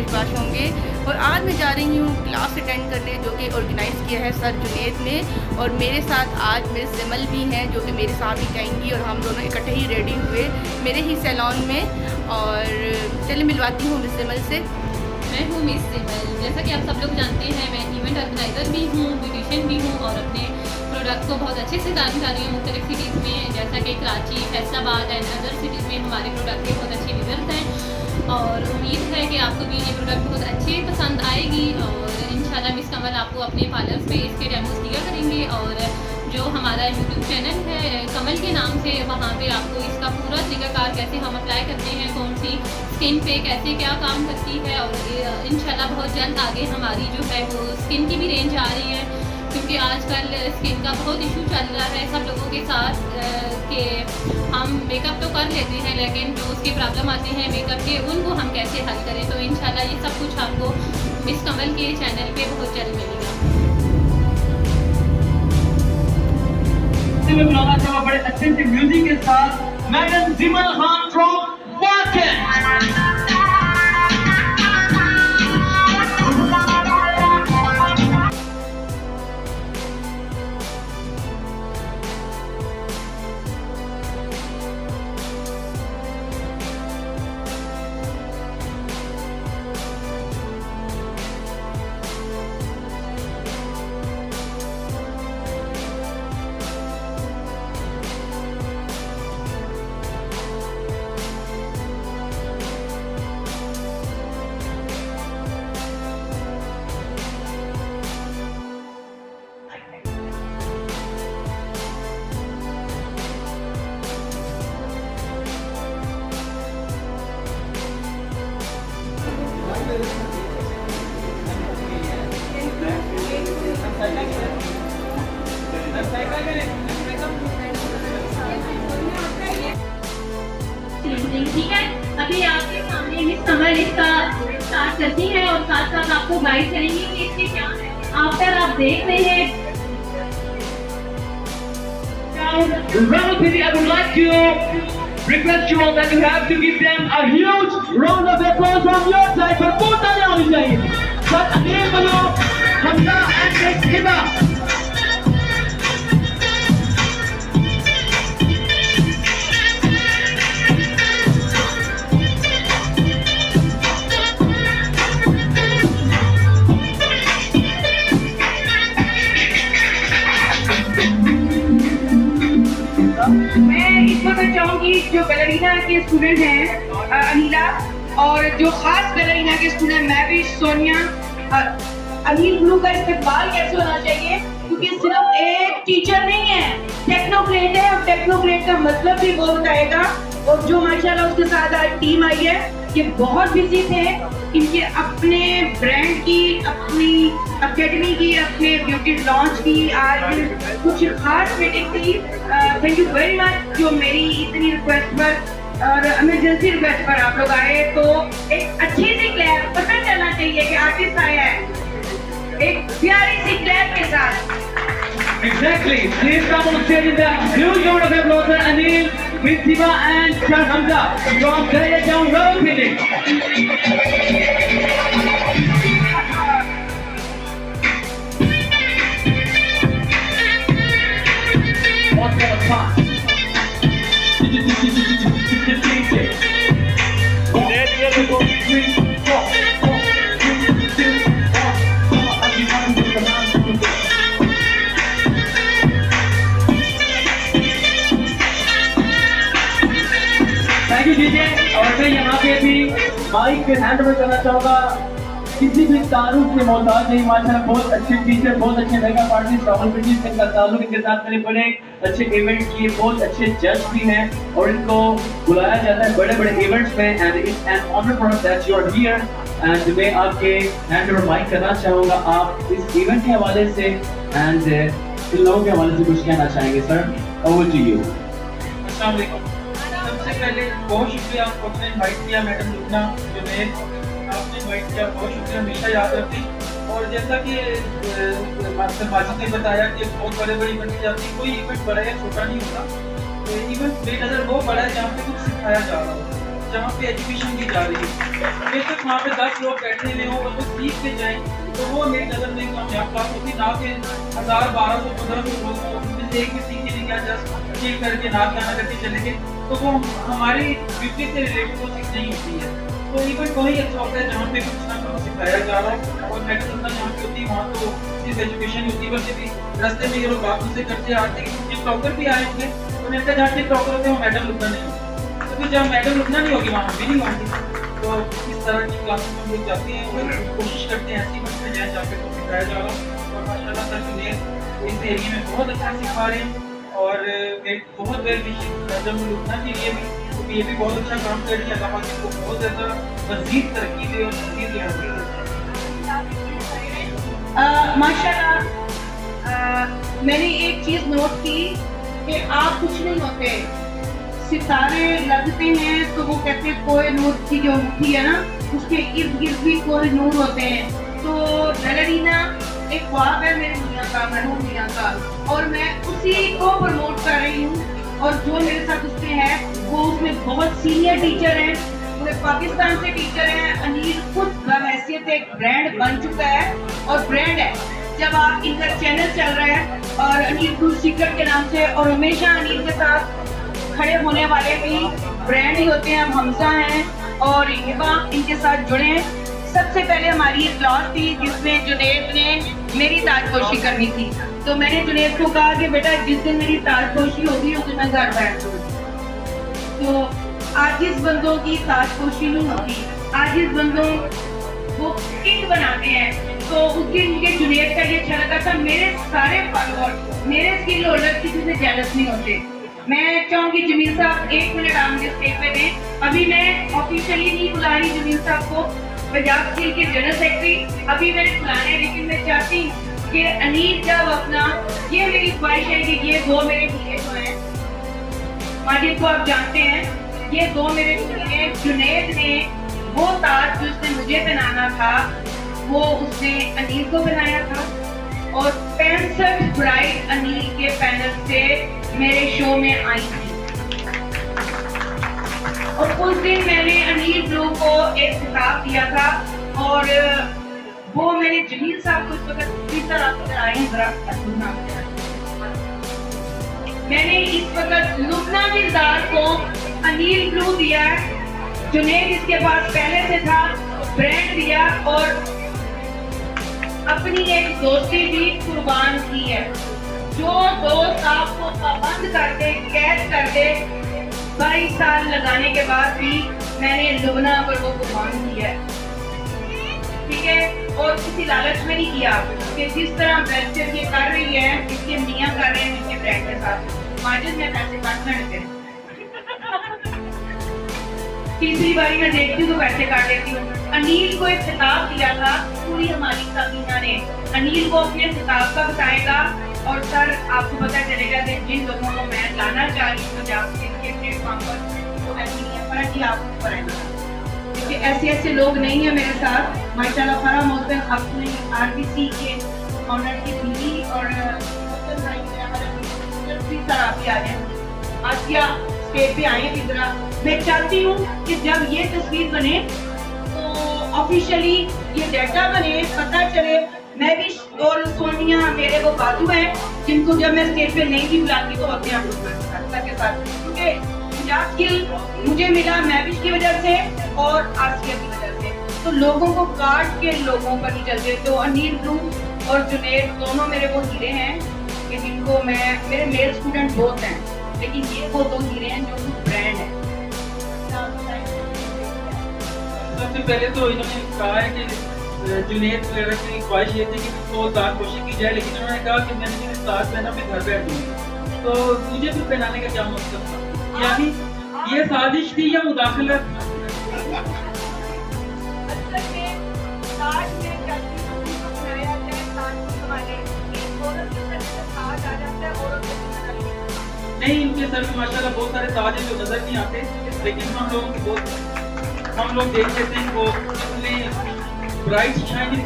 खुशबाश होंगे। और आज मैं जा रही हूँ क्लास अटेंड करने जो कि ऑर्गेनाइज़ किया है सर जुनैद ने, और मेरे साथ आज मिस सिमल भी हैं जो कि मेरे साथ ही जाएंगी, और हम दोनों इकट्ठे ही रेडी हुए मेरे ही सैलून में। और चलिए मिलवाती हूँ मिस सिमल से। मैं हूँ मिस सिमल। जैसा कि आप सब लोग जानते हैं, मैं इवेंट ऑर्गेनाइज़र भी हूँ, ब्यूटिशियन भी हूँ, और अपने प्रोडक्ट को बहुत अच्छे से जान कर रही हूँ मुख्तलिफ सिटीज़ में, जैसा कि Karachi, Faisalabad and other cities में हमारे प्रोडक्ट के बहुत अच्छे रिजल्ट हैं। और उम्मीद है कि आपको भी ये प्रोडक्ट बहुत अच्छे पसंद आएगी, और इंशाल्लाह मिस कमल आपको अपने पार्लर्स पे इसके डेमोज दिया करेंगे। और जो हमारा यूट्यूब चैनल है कमल के नाम से, वहाँ पे आपको इसका पूरा तरीक़ाकार कैसे हम अप्लाई करते हैं, कौन सी स्किन पे कैसे क्या काम करती है, और इंशाल्लाह बहुत जल्द आगे हमारी जो है वो स्किन की भी रेंज आ रही है, क्योंकि आजकल स्किन का बहुत इशू चल रहा है सब लोगों के साथ कि हम मेकअप तो कर लेते हैं लेकिन जो उसके प्रॉब्लम आते हैं मेकअप के, उनको हम कैसे हल करें। तो इंशाल्लाह ये सब कुछ आपको मिस कमल के चैनल पे बहुत जल्द मिलेगा। मैं बुलाना चाहूँगा बड़े अच्छे से म्यूजिक के साथ मैडम सिमल खान फ्रॉम वाकें। ठीक है, अभी आपके सामने मिस कमल इसका स्टार्ट करती हैं और साथ साथ आपको गाइड करेंगे कि इसके क्या है। आफ्टर आप देख रहे हैं Relatively, I would like to request you all that you have to give them a huge round of applause from your side. पर बहुत तालियां होनी चाहिए। सर अनिल बलो, हमजा एंड हिबा। मैं इस वक्त चाहूँगी जो बैलेरिना के स्टूडेंट हैं अनिला, और जो खास बैलेरिना के स्टूडेंट मैं भी सोनिया, अनिल ब्लू का इस्तेमाल कैसे होना चाहिए, क्योंकि सिर्फ एक टीचर नहीं है, टेक्नोक्रेट है, और टेक्नोक्रेट का मतलब भी वो बताएगा। और जो माशाल्लाह उसके साथ आज टीम आई है, ये बहुत बिजी थे, इनके अपने ब्रांड की, अपनी अकेडमी की, अपने ब्यूटी लॉन्च की आज कुछ खास मीटिंग थी। थैंक यू वेरी मच जो मेरी इतनी रिक्वेस्ट पर और इमरजेंसी रिक्वेस्ट पर आप लोग आए। तो एक अच्छी सी क्लैप, पता चलना चाहिए कि आर्टिस्ट आया है, एक प्यारी सी क्लैप के साथ। Exactly. Please come on stage in the huge round of applause for Anil, Miss Hiba and Shah Hamza from Darajatown Rawalpindi. One more time. Thank you DJ. और मैं यहाँ पे भी माइक पे हैंड ओवर करना चाहूँगा, किसी भी तारुफ के मोहताज नहीं, माशाल्लाह बहुत अच्छे टीचर, बहुत अच्छे मेकअप आर्टिस्ट, रावलपिंडी से इनका ताल्लुक, इनके साथ मैंने बड़े अच्छे इवेंट किए, बहुत अच्छे जज भी हैं और इनको बुलाया जाता है बड़े बड़े इवेंट्स में। And it's an honour for us that you are here. And मैं आपके हैंड ओवर माइक करना चाहूँगा आप इस इवेंट के हवाले से एंड इन लोगों के हवाले से कुछ कहना चाहेंगे सर? Over to you. अस्सलाम वालेकुम। सबसे पहले बहुत शुक्रिया आपने इनवाइट किया, मैडम लुकना जुनैद आपने इनवाइट किया, बहुत शुक्रिया, हमेशा याद रखती। और जैसा कि मास्टर माजिद ने बताया कि बहुत बड़े बड़े इवेंट की जाती है, कोई इवेंट बड़ा या छोटा नहीं होता। तो इवेंट बेनज़र वो बड़ा है जहाँ पे कुछ सिखाया जा रहा हो। जहाँ पे एजुकेशन दी जा रही है। बेशक वहाँ पे 10 लोग बैठे हुए हों और वो सीख के जाएँ, तो वो मेरी नज़र में कामयाब क्लास होती, ना कि 1000, 1200, 1500 लोग उनमें से एक भी सीख के नहीं गया, जस्ट सीख करके नाच गाना करके चले गए, तो वो हमारी ड्यूटी से रिलेटेड वो सीख नहीं होती है। तो इवेंट वही अच्छा होता है जहाँ पे कुछ ना कुछ सिखाया जा रहा है, और मैडम जहाँ पे होती है वहाँ तो सिर्फ एजुकेशन होती है, बल्कि भी रास्ते में ये लोग बातों से करते आते हैं कि टिकटॉकर भी आए होंगे, तो मैंने कहा जहाँ टिकटॉकर होते हैं वो मैडम लुकना नहीं होती, तो फिर जहाँ मैडम लुकना नहीं होगी वहाँ हम भी नहीं होंगे। तो इस तरह की क्लासेस हम लोग जाते हैं और कोशिश करते हैं ऐसी बच्चे जाएँ जहाँ पे कुछ सिखाया जा रहा है, और माशाल्लाह सर जुनेद इस एरिया में बहुत अच्छा सिखा रहे हैं, और एक बहुत वेल विशिंग मैडम लुकना के लिए भी, क्योंकि ये भी बहुत अच्छा काम कर रही है, अल्लाह पाक इनको बहुत ज़्यादा मज़ीद तरक्की दे और मज़ीद माशाल्लाह मैंने एक चीज नोट की कि आप कुछ नहीं होते, सितारे लगते हैं तो वो कहते हैं कोई नूर की जो मुट्ठी है ना उसके इर्द गिर्द भी कोई नूर होते हैं। तो बैलेरिना एक ख्वाब है मेरे मियां का, मरहूम मियां का, और मैं उसी को प्रमोट कर रही हूँ, और जो मेरे साथ उसमें है वो उसमें बहुत सीनियर टीचर हैं, पूरे पाकिस्तान से टीचर हैं। अनिल खुद बहैसियत एक ब्रांड बन चुका है, और ब्रांड है जब आप इनका चैनल चल रहा है और अनिल गुड सीक्रेट के नाम से, और हमेशा अनिल के साथ खड़े होने वाले भी ब्रांड ही होते हैं। अब हमजा हैं और हिबा इनके साथ जुड़े हैं। सबसे पहले हमारी एक क्लास थी जिसमें जुनेद ने मेरी ताजपोशी करनी थी, तो मैंने जुनेद को कहा कि बेटा जिस दिन मेरी ताजपोशी होगी उस दिन मैं घर बैठ जाऊंगी। तो आजिज बंदों की ताजपोशी नहीं होती, आजिज बंदों वो किट बनाते हैं। तो उस दिन मुझे जुनेद का ये अच्छा लगा था। मेरे सारे फॉलोअर, मेरे स्किल होल्डर किसी से जेलस नहीं होते। मैं चाहूंगी जमील साहब 1 मिनट आप मुझे स्टेज पे दें। अभी मैं ऑफिशियली नहीं बुला रही जमील साहब को, पंजाब स्किल के जनरल सेक्रेटरी अभी मैंने बुलाना है, लेकिन मैं चाहती हूँ कि अनिल जब अपना, ये मेरी ख्वाहिश है कि ये 2 मेरे हीरे जो हैं, माजिद को आप जानते हैं, ये 2 मेरे हीरे, जुनेद ने वो ताज जो उसने मुझे पहनाना था वो उसने अनिल को पहनाया था, और 65 ब्राइड अनिल के पैनल से मेरे शो में आई थी। और उस दिन मैंने अनिल ब्लू को एक खिताब दिया था, और वो मैंने जमील साहब को इस वक्त किस तरह से आए मैंने इस वक्त लुबना मिर्जार को अनिल ब्लू दिया, जुनेद इसके पास पहले से था, ब्रांड दिया, और अपनी एक दोस्ती भी कुर्बान की है। जो दोस्त आपको पाबंद कर दे, कैद कर दे, 22 साल लगाने के बाद भी मैंने लुबना पर वो कुर्बान किया है, ठीक है। और किसी लालच में नहीं किया कि जिस तरह वेस्टर ये कर रही है, इसके मियाँ कर रहे हैं इसके ब्रांड के साथ, माजिद में पैसे काट लेते हैं। तीसरी बारी मैं देखती हूँ तो पैसे काट लेती हूँ। अनिल को एक खिताब दिया था पूरी हमारी काबीना ने, अनिल को अपने खिताब का बताएगा, और सर आपको पता चलेगा कि जिन लोगों को मैं लाना चाह रही हूँ पंजाब के प्लेटफॉर्म पर, तो ऐसी जी आपको पढ़ाएगा, क्योंकि ऐसे लोग नहीं है मेरे साथ। माशाल्लाह फरा मोहसिन अपने आरबीसी के ऑनर की बीवी, और सर आ जाए, आसिया स्टेज पे आए इधर। मैं चाहती हूँ कि जब ये तस्वीर बने तो ऑफिशियली ये डाटा बने, पता चले। मैं भी और सोनिया मेरे वो बाजू हैं जिनको जब मैं स्टेज पे नहीं भी बुलाती तो होते हैं के साथ, क्योंकि पंजाब स्किल मुझे मिला मैविश की वजह से और आसिया की वजह से। तो लोगों को काट के लोगों पर नहीं चलते। तो अनिल ब्लू और जुनेद दोनों मेरे वो हीरे हैं कि जिनको मैं, मेरे मेल स्टूडेंट बहुत हैं, लेकिन ये वो 2 हीरे हैं जो ब्रांड है। सबसे पहले तो इन्होंने कहा है कि जुनेद वगैरह की ख्वाहिश ये थी कि उसको ताजपोशी की जाए, लेकिन उन्होंने कहा कि मैंने जिस ताज पहना मैं घर बैठ दूँगी, तो मुझे भी पहनाने का क्या मतलब था? यानी ये साजिश थी या मुदाखलत? नहीं, इनके सर में माशाल्लाह बहुत सारे ताज हैं जो नजर नहीं आते, लेकिन हम लोग देख लेते हैं वो ब्राइट शाइनिंग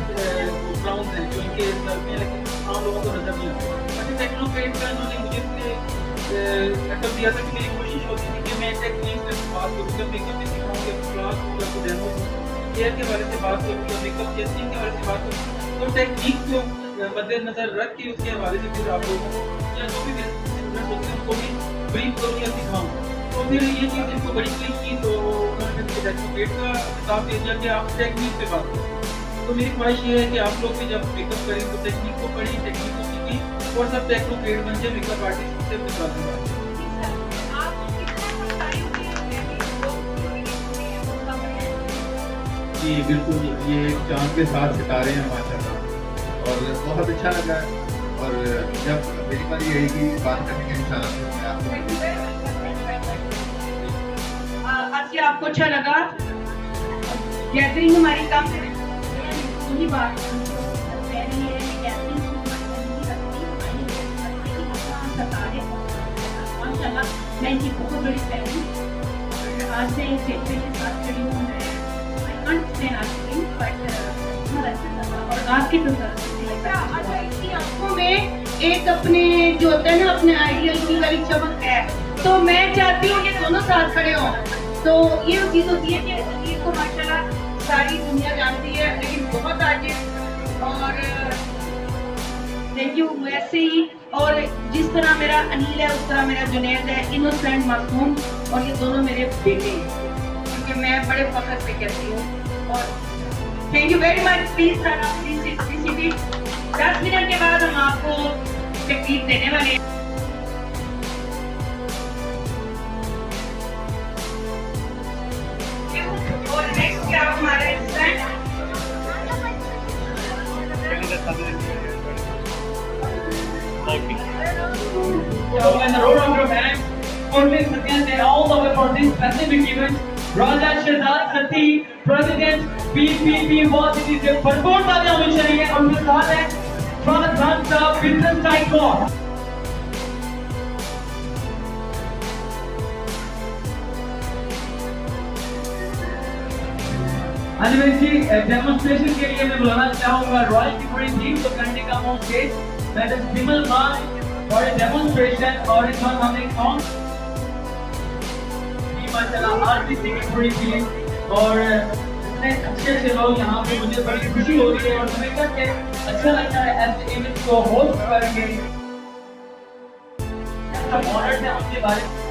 ब्राउन है जो इनके सर में, लेकिन हम लोगों को नजर नहीं आते। अच्छा, टेक्नोक्रेट का इन्होंने मुझे लकब दिया था कि मेरी कोशिश होती थी कि मैं टेक्निक से बात करूँगा, मेकअप भी सिखाऊंगा, क्लास होगा तो डेमो, हेयर के बारे से बात करूँगा, मेकअप टेस्टिंग के बारे से बात करूँगा। तो टेक्निक को मद्देनजर रख के उसके हवाले से फिर आप लोगों को या जो भी स्टूडेंट होते हैं उनको भी ब्रीफ करूँ या सिखाऊँ। तो फिर ये चीज़ इनको बड़ी क्लिक की तो उन्होंने सर्टिफिकेट का हिसाब दे दिया कि आप टेक्निक पे बात करें। तो मेरी ख्वाहिश ये है कि आप लोग भी जब मेकअप करें तो टेक्निक को पढ़ी, टेक्निक को सीखी और सब टेक्नोक्रेट बन जाए, मेकअप आर्टिस्ट से निकाल दूँगा। जी बिल्कुल, ये चांद के साथ सितारे हैं माशाल्लाह, और बहुत अच्छा लगा। और जब मेरी बारी आएगी बात करने के इंसान आज से आपको अच्छा लगा? गैदरिंग हमारी कम है, वही बात माशाल्लाह। मैं इनकी बहुत बड़ी फैन हूँ। आज से इस क्षेत्र के साथ खड़ी हूँ मैं, और आपकी तो आंखों में एक अपने जो होता है ना अपने आइडियल की वाली चमक है, तो मैं चाहती हूँ कि दोनों साथ खड़े हों। तो ये चीज़ होती है कि ये को माशाल्लाह सारी दुनिया जानती है, लेकिन बहुत आगे। और थैंक यू वैसे ही, और जिस तरह मेरा अनिल है उस तरह मेरा जुनैद है, इनोसेंट मासूम, और ये दोनों मेरे बेटे हैं, क्योंकि मैं बड़े फख्र से कहती हूँ। और thank you very much. Please 10 minute के बाद हम आपको तकलीफ देने वाले हैं। और नेक्स्ट क्या हमारे So in the road of your hands, only Satyan and all the way for this specific event, Raja Shahzad Sati, President PPP was it is a भरपूर तालियां होनी चाहिए। और उनके साथ है Fahad Khan साहब, business tycoon। Anil ji demonstration के लिए मैं बुलाना चाहूँगा रॉयल की पूरी टीम को करने का ऑन स्टेज। मैडम विमल खान और डेमोन्स्ट्रेशन, और इस वक्त हमने सॉन्ग माशाल्लाह आरटीसी की पूरी टीम और इतने अच्छे लोग यहाँ पे, मुझे बड़ी खुशी हो रही है और हमेशा से अच्छा लगता है ऐसे इवेंट को होस्ट करके। ऑनर्ड है उनके बारे में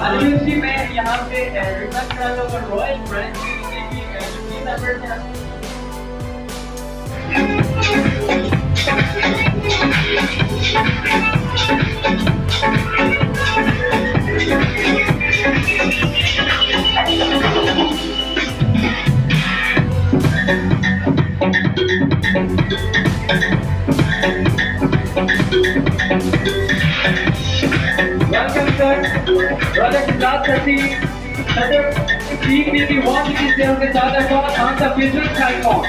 अनिल जी मैं यहाँ पे रिक्वेस्ट करना चाहूँगा रॉयल ब्रांड के भी जो टीम मेंबर्स हैं। Welcome sir, Raja Shahzad Sati, PPP was it is there उनके साथ है Fahad Khan साहब, business tycoon।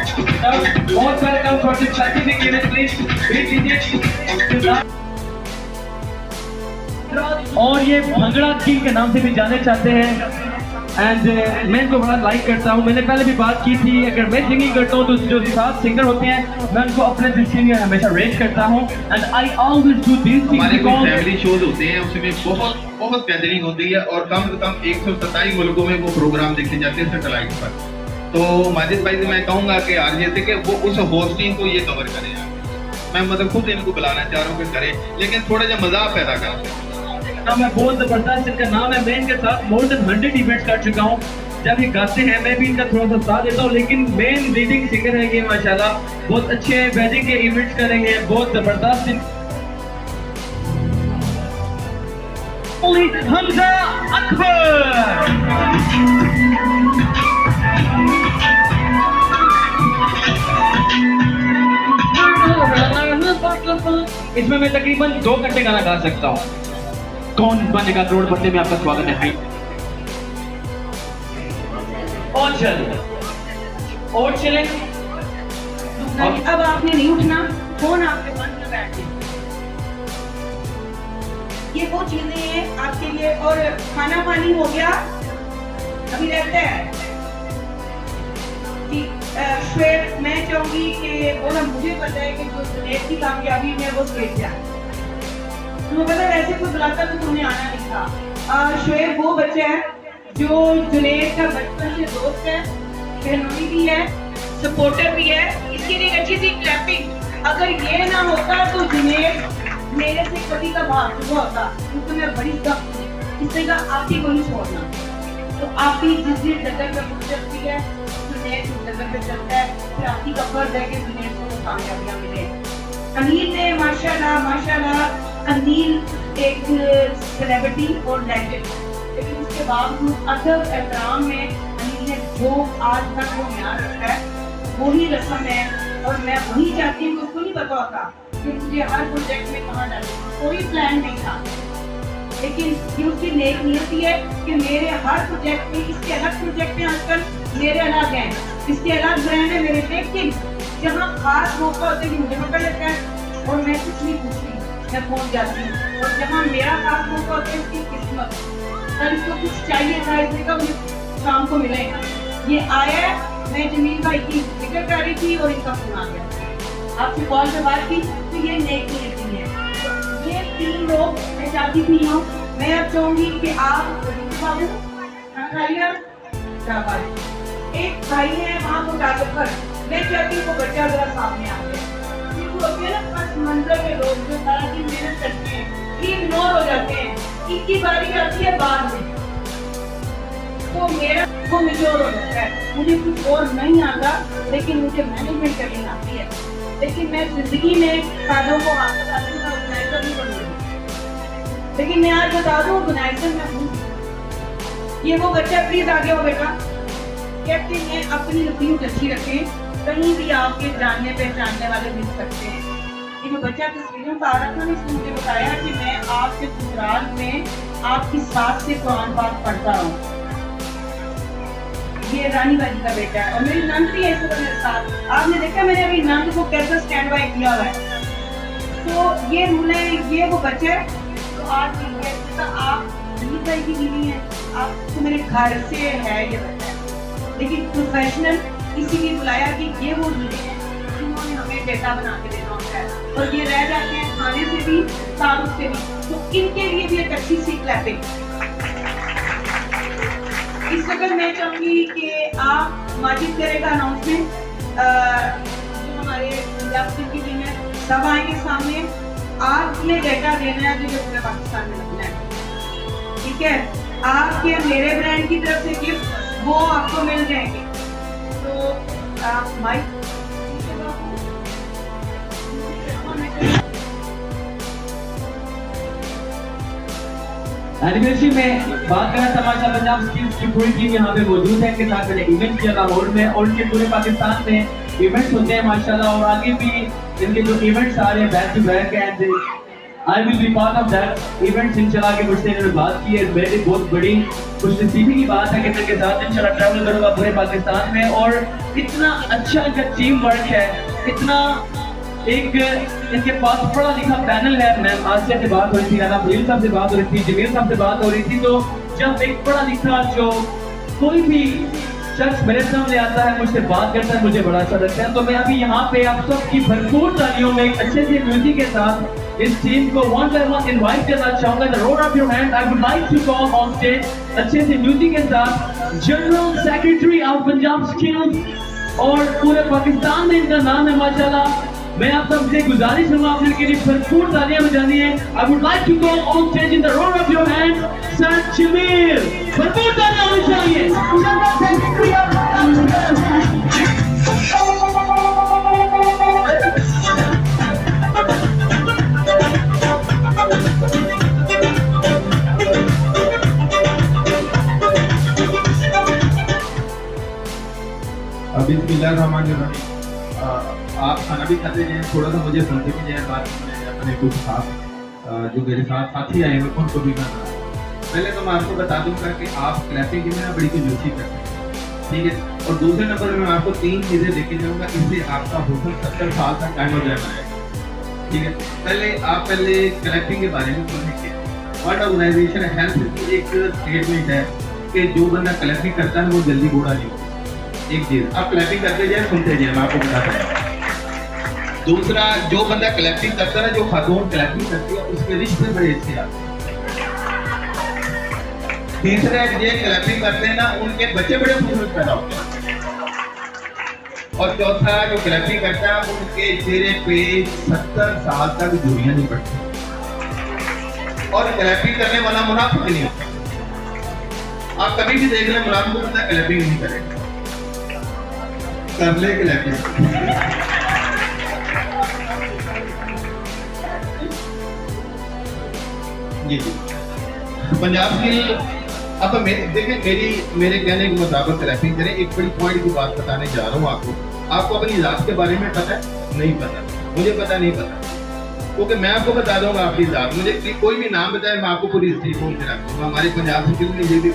Sir, most welcome for this specific event, please greet लीजिए। और ये भंगड़ा किंग के नाम से भी जाने चाहते हैं एंड मैं इनको बड़ा लाइक करता हूँ। मैंने पहले भी बात की थी, अगर मैं सिंगिंग करता हूँ तो जो साथ सिंगर होते हैं मैं उनको अपने दिल से हमेशा रेट करता हूँ and I always do this. हमारे कुछ फैमिली शोज होते हैं उसमें बहुत गैदरिंग होती है और कम से कम 127 मुल्कों में वो प्रोग्राम देखे जाते हैं सैटेलाइट पर। तो माजिद भाई से मैं कहूँगा कि आरजे से कि वो उस होस्टिंग को ये कवर करें। मैं मतलब खुद इनको बुलाना चाह रहा हूँ कि करें, लेकिन थोड़ा सा मजाक पैदा करें। मैं बहुत जबरदस्त, इनका नाम है, मैं इनके साथ मोर देन 100 इवेंट्स कर चुका हूँ। जब ये गाते हैं मैं भी इनका थोड़ा सा साथ देता हूँ, लेकिन मेन लीडिंग सिंगर है ये माशाल्लाह, बहुत अच्छे वेडिंग के इवेंट्स करेंगे, बहुत जबरदस्त। हमजा अकबर इसमें मैं तकरीबन 2 घंटे गाना गा सकता हूँ। कौन बनेगा करोड़पति में आपका स्वागत है। हाई और चले अब आपने नहीं उठना, फोन आपके बंद में बैठे। ये वो चीजें हैं आपके लिए। और खाना पानी हो गया, अभी रहता है कि श्वेत, मैं चाहूंगी कि वो ना, मुझे पता है कि जो जुनैद की कामयाबी में वो श्वेत क्या है, तुम्हें पता है वैसे कोई बुलाता तो तुम्हें आना नहीं था। श्वेत वो बच्चा है जो जुनैद का बचपन से दोस्त है, बहनोई भी है, सपोर्टर भी है। इसके लिए एक अच्छी सी क्लैपिंग। अगर ये ना होता तो जुनैद मेरे से कभी का भाग चुका होता, क्योंकि मैं बड़ी सख्त हूँ। इससे का आप ही को नहीं छोड़ना, तो आप ही जिस दिन डगर पे पहुंच सकती है, जुनैद उस डगर पे चलता है, फिर आप ही का फर्ज है कि जुनैद को वो कामयाबियां मिले। अनिल ने माशाल्लाह अनिल एक सेलिब्रिटी और लेजेंड, लेकिन उसके बावजूद अदब एहतराम में अनिल ने जो आज तक वो म्यार रखा है वही रस्म है, और मैं वही चाहती हूँ। उसको नहीं पता होता कि मुझे हर प्रोजेक्ट में कहाँ डालूंगा, कोई प्लान नहीं था, लेकिन ये उसकी नेक नियति है कि मेरे हर प्रोजेक्ट में, इसके अलग प्रोजेक्ट में आजकल मेरे अलग हैं, इसके अलग ब्रांड है मेरे, लेकिन जहाँ खास मौका होता है कि मुझे मौका लगता है और मैं कुछ नहीं पूछती, मैं पहुंच जाती हूँ। और जहाँ मेरा खास मौका होता है उसकी किस्मत, कल इसको कुछ चाहिए था, इसलिए का मुझे शाम को मिलेगा। ये आया, मैं जमील भाई की जिक्र कर रही थी और इनका फोन आ गया, आपसे कॉल पे बात की, तो ये नेक नियति है। तो ये 3 लोग मैं चाहती थी हूँ। मैं अब चाहूंगी कि आप बाबू खाना खा लिया, एक भाई है वहाँ फोटोग्राफर, मैं चाहती हूँ वो बच्चा जरा सामने आ जाए। होते हैं ना पस मंजर के लोग जो सारा दिन मेहनत करते हैं, ये इग्नोर हो जाते हैं, इनकी बारी आती है बाद में, तो मेरा वो मिजोर हो जाता है। मुझे कुछ और नहीं आता, लेकिन मुझे मैनेजमेंट करनी आती है। लेकिन मैं जिंदगी में कादों को हाथ लगाती हूँ, ऑर्गेनाइजर नहीं बनूंगी, लेकिन मैं आज बता दूँ ऑर्गेनाइजर मैं हूँ। ये वो बच्चा, प्लीज आगे हो बेटा। कहते हैं अपनी लुक अच्छी रखें, कहीं भी आपके जानने पहचानने वाले मिल सकते हैं। ये जो बच्चा तस्वीरों में आ रहा था, इसने मुझे बताया कि मैं आपके ससुराल में आपकी सास से कुरान पाक पढ़ता हूँ। ये रानी बाजी का बेटा है और मेरी नंद भी है इस मेरे साथ। आपने देखा मैंने अभी नंद को कैसे स्टैंड बाय किया हुआ है। तो ये रूल है, ये वो बच्चा है तो आज आप रानी बाई की बीवी है, आप तो मेरे घर से है ये बच्चा, लेकिन प्रोफेशनल इसीलिए बुलाया कि ये वो हीरे हैं जिन्होंने हमें डेटा बना के देना होता है, और ये रह जाते हैं खाने से भी, तारुफ से भी, तो इनके लिए भी एक अच्छी सी क्लैपिंग। इस वक्त मैं चाहूंगी कि आप माजिद करेगा अनाउंसमेंट, जो हमारे पंजाब की टीम है सब आएंगे सामने। आपने डेटा देना है जो पूरे पाकिस्तान में लगना है, ठीक है। आपके मेरे ब्रांड की तरफ से गिफ्ट वो आपको मिल जाएंगे। तो आप माइक एनिवर्सरी में बात करना था, माशा पंजाब स्किल्स की पूरी टीम यहाँ पे मौजूद है। के साथ मैंने इवेंट किया लाहौर में, और इनके पूरे पाकिस्तान में इवेंट्स होते हैं माशाल्लाह, और आगे भी इनके जो इवेंट्स आ रहे हैं back to back and I will be part of that events. इंशाल्लाह के मुझसे इन्होंने बात की है, मेरी बहुत बड़ी खुशनसीबी की बात है कि मैं इनके साथ इंशाल्लाह ट्रैवल करूँगा पूरे पाकिस्तान में। और इतना अच्छा इनका टीम वर्क है, इतना एक इनके पास पढ़ा लिखा पैनल है। मैम आसिया से बात हो रही थी, राना फरील साहब से बात हो रही थी, जमील साहब से बात हो रही थी। तो जब एक पढ़ा लिखा जो कोई भी शख्स मेरे सामने आता है, मुझसे बात करता है, मुझे बड़ा अच्छा लगता है। तो मैं अभी यहाँ पे आप सबकी भरपूर तालियों में एक अच्छे से म्यूजिक के साथ इस टीम को वन बाय वन इनवाइट करना चाहूंगा। The road of your hand I would like to call on stage अच्छे से म्यूजिक के साथ general secretary of Punjab skills, और पूरे पाकिस्तान में इनका नाम है माशाल्लाह। मैं आप सबसे गुजारिश करूंगा आपने के लिए भरपूर तालियां बजानी है। I would like to call on stage in the road of your hand sir Jameel, भरपूर तालियां होनी चाहिए। बिस्मिल्लाहिर्रहमानिर्रहीम। आप खाना भी खाते हैं, थोड़ा सा मुझे सुनते भी जाए बात में अपने कुछ साथ जो मेरे साथ साथी आए हैं उनको भी करना है। पहले तो मैं आपको बता दूंगा कि आप क्लैपिंग में ना बड़ी कंजूसी करते हैं, ठीक है। और दूसरे नंबर में मैं आपको 3 चीज़ें लेके जाऊंगा, इससे आपका हुस्न 70 साल तक कायम हो जाएगा, ठीक है। पहले क्लैपिंग के बारे में सुनेंगे। वर्ल्ड ऑर्गेनाइजेशन हेल्थ की एक स्टेटमेंट है कि जो बंदा क्लैपिंग करता है वो जल्दी बूढ़ा नहीं होता। एक चीज आप क्लैपिंग करते जाए, सुनते जाए, मैं आपको बताता हूँ। दूसरा, जो बंदा क्लैपिंग करता है, जो खातून क्लैपिंग करती है, उसके रिश्ते बड़े अच्छे आते हैं। तीसरा, ये क्लैपिंग करते हैं ना, उनके बच्चे बड़े खूबसूरत पैदा होते हैं। और चौथा, जो क्लैपिंग करता है, उनके चेहरे पे 70 साल तक झुर्रियां नहीं पड़ती। और क्लैपिंग करने वाला मुनाफिक नहीं होता। आप कभी भी देख लें, मुनाफिक को पता है क्लैपिंग नहीं करेगा, कर ले क्लैपिंग। जी जी, पंजाब की अब देखें, मेरे कहने के मुताबिक क्लैपिंग करें। एक बड़ी पॉइंट की बात बताने जा रहा हूँ आपको अपनी जात के बारे में पता है? नहीं पता, मुझे पता नहीं पता, क्योंकि मैं आपको बता दूंगा अपनी जात। मुझे कोई भी नाम बताए, मैं आपको पूरी हिस्ट्री बोल के रख दूंगा। हमारे पंजाब से में ये भी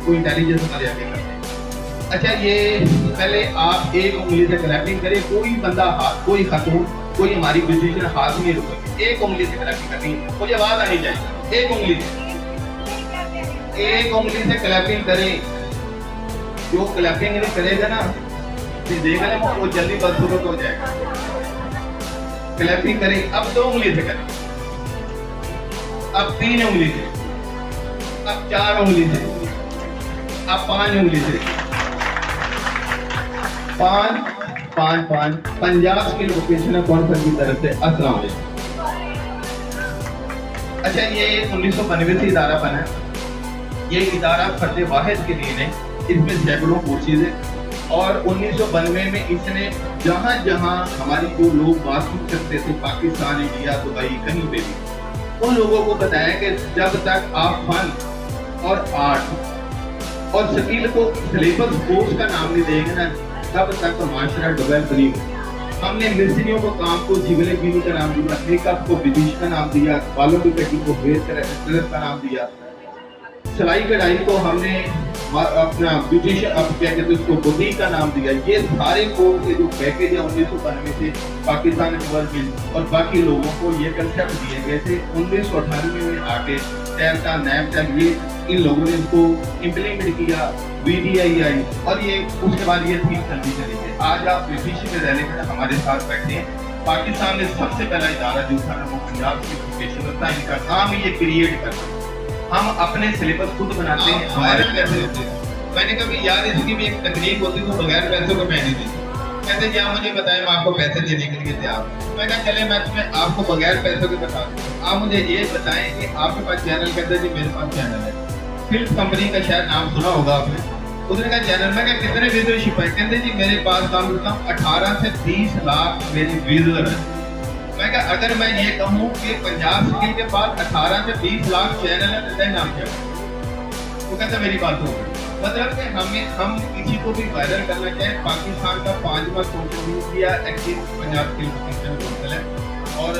कोई इंटेलिजेंस हमारे आगे करते हैं। अच्छा, ये पहले आप एक उंगली से क्लैपिंग करें। कोई बंदा हाथ, कोई खातून, कोई हमारी पोजीशन हाथ नहीं रुके, एक उंगली से क्लैपिंग करनी, मुझे आवाज आनी चाहिए। एक उंगली से क्लैपिंग करें। जो क्लैपिंग नहीं करेगा ना, देखा ना, वो जल्दी बदसूरत हो जाएगा। क्लैपिंग करें। अब 2 उंगली से करें, अब 3 उंगली से, अब 4 उंगली से, अब 5 उंगली से। 5 पंजाब की लोकेशन कौन की तरफ से? अस्सलाम वालेकुम। अच्छा, ये 1992 से इदारा बना है। ये इदारा फर्द वाहिद के लिए नहीं, इसमें सैकड़ों कोर्सेज है। और 1992 में इसने जहाँ जहाँ हमारी जो लोग बातचीत करते थे, पाकिस्तान, इंडिया, दुबई, कहीं पे भी, उन लोगों को बताया कि जब तक आप फन और आर्ट और स्किल को सिलेबस कोर्स का नाम नहीं देंगे ना, तब तक माशरा डेवलप नहीं होगा। हमने मिस्त्रियों को काम को सिविल इंजीनियर का नाम दिया, मेकअप को ब्यूटिशियन का नाम दिया, बालों की कटिंग को हेयर कलर का नाम दिया, सिलाई कढ़ाई को हमने अपना ब्यूटिशियन, अब क्या कहते हैं उसको, बुटीक का नाम दिया। ये सारे कोर्स के जो पैकेज है 1992 से पाकिस्तान गवर्नमेंट और बाकी लोगों को ये कंसेप्ट दिए गए थे। 1998 में आके टैलटा, नैपटा, ये इन लोगों ने इसको इम्प्लीमेंट किया, VDI आई, और ये उसके बाद ये थीम चलती चली है। आज आप ब्यूटिशियन में रहने के हमारे साथ बैठे हैं। पाकिस्तान में सबसे पहला इदारा जो था वो पंजाब की एजुकेशन होता है। इनका काम ये क्रिएट करना, हम अपने सिलेबस खुद बनाते हैं, हमारे पैसे होते हैं। मैंने कहा भी यार, इसकी भी एक तकनीक होती है, वो बगैर पैसों को मैं नहीं देती। कहते जी आप मुझे बताएं, मैं आपको पैसे देने के लिए तैयार हूँ। मैं कहा चले, मैं तुम्हें आपको बगैर पैसों के बता दूँ। आप मुझे ये बताएं कि आपके पास चैनल, कहते जी मेरे पास चैनल है, फिल्म कंपनी का शायद नाम सुना होगा आपने। उसने कहा चैनल, मैं कहा कितने व्यूअरशिप है? कहते जी मेरे पास काम करता हूँ 18 से 20 लाख मेरे व्यूअर है। मैं कहा अगर मैं ये कहूँ कि पंजाब स्किल के पास 18 से 20 लाख चैनल है, तो नाम क्या है? वो कहता मेरी बात हो गई। मतलब कि हम किसी को भी वायरल करना चाहे, पाकिस्तान का 5वां social media active Punjab skill portal है। और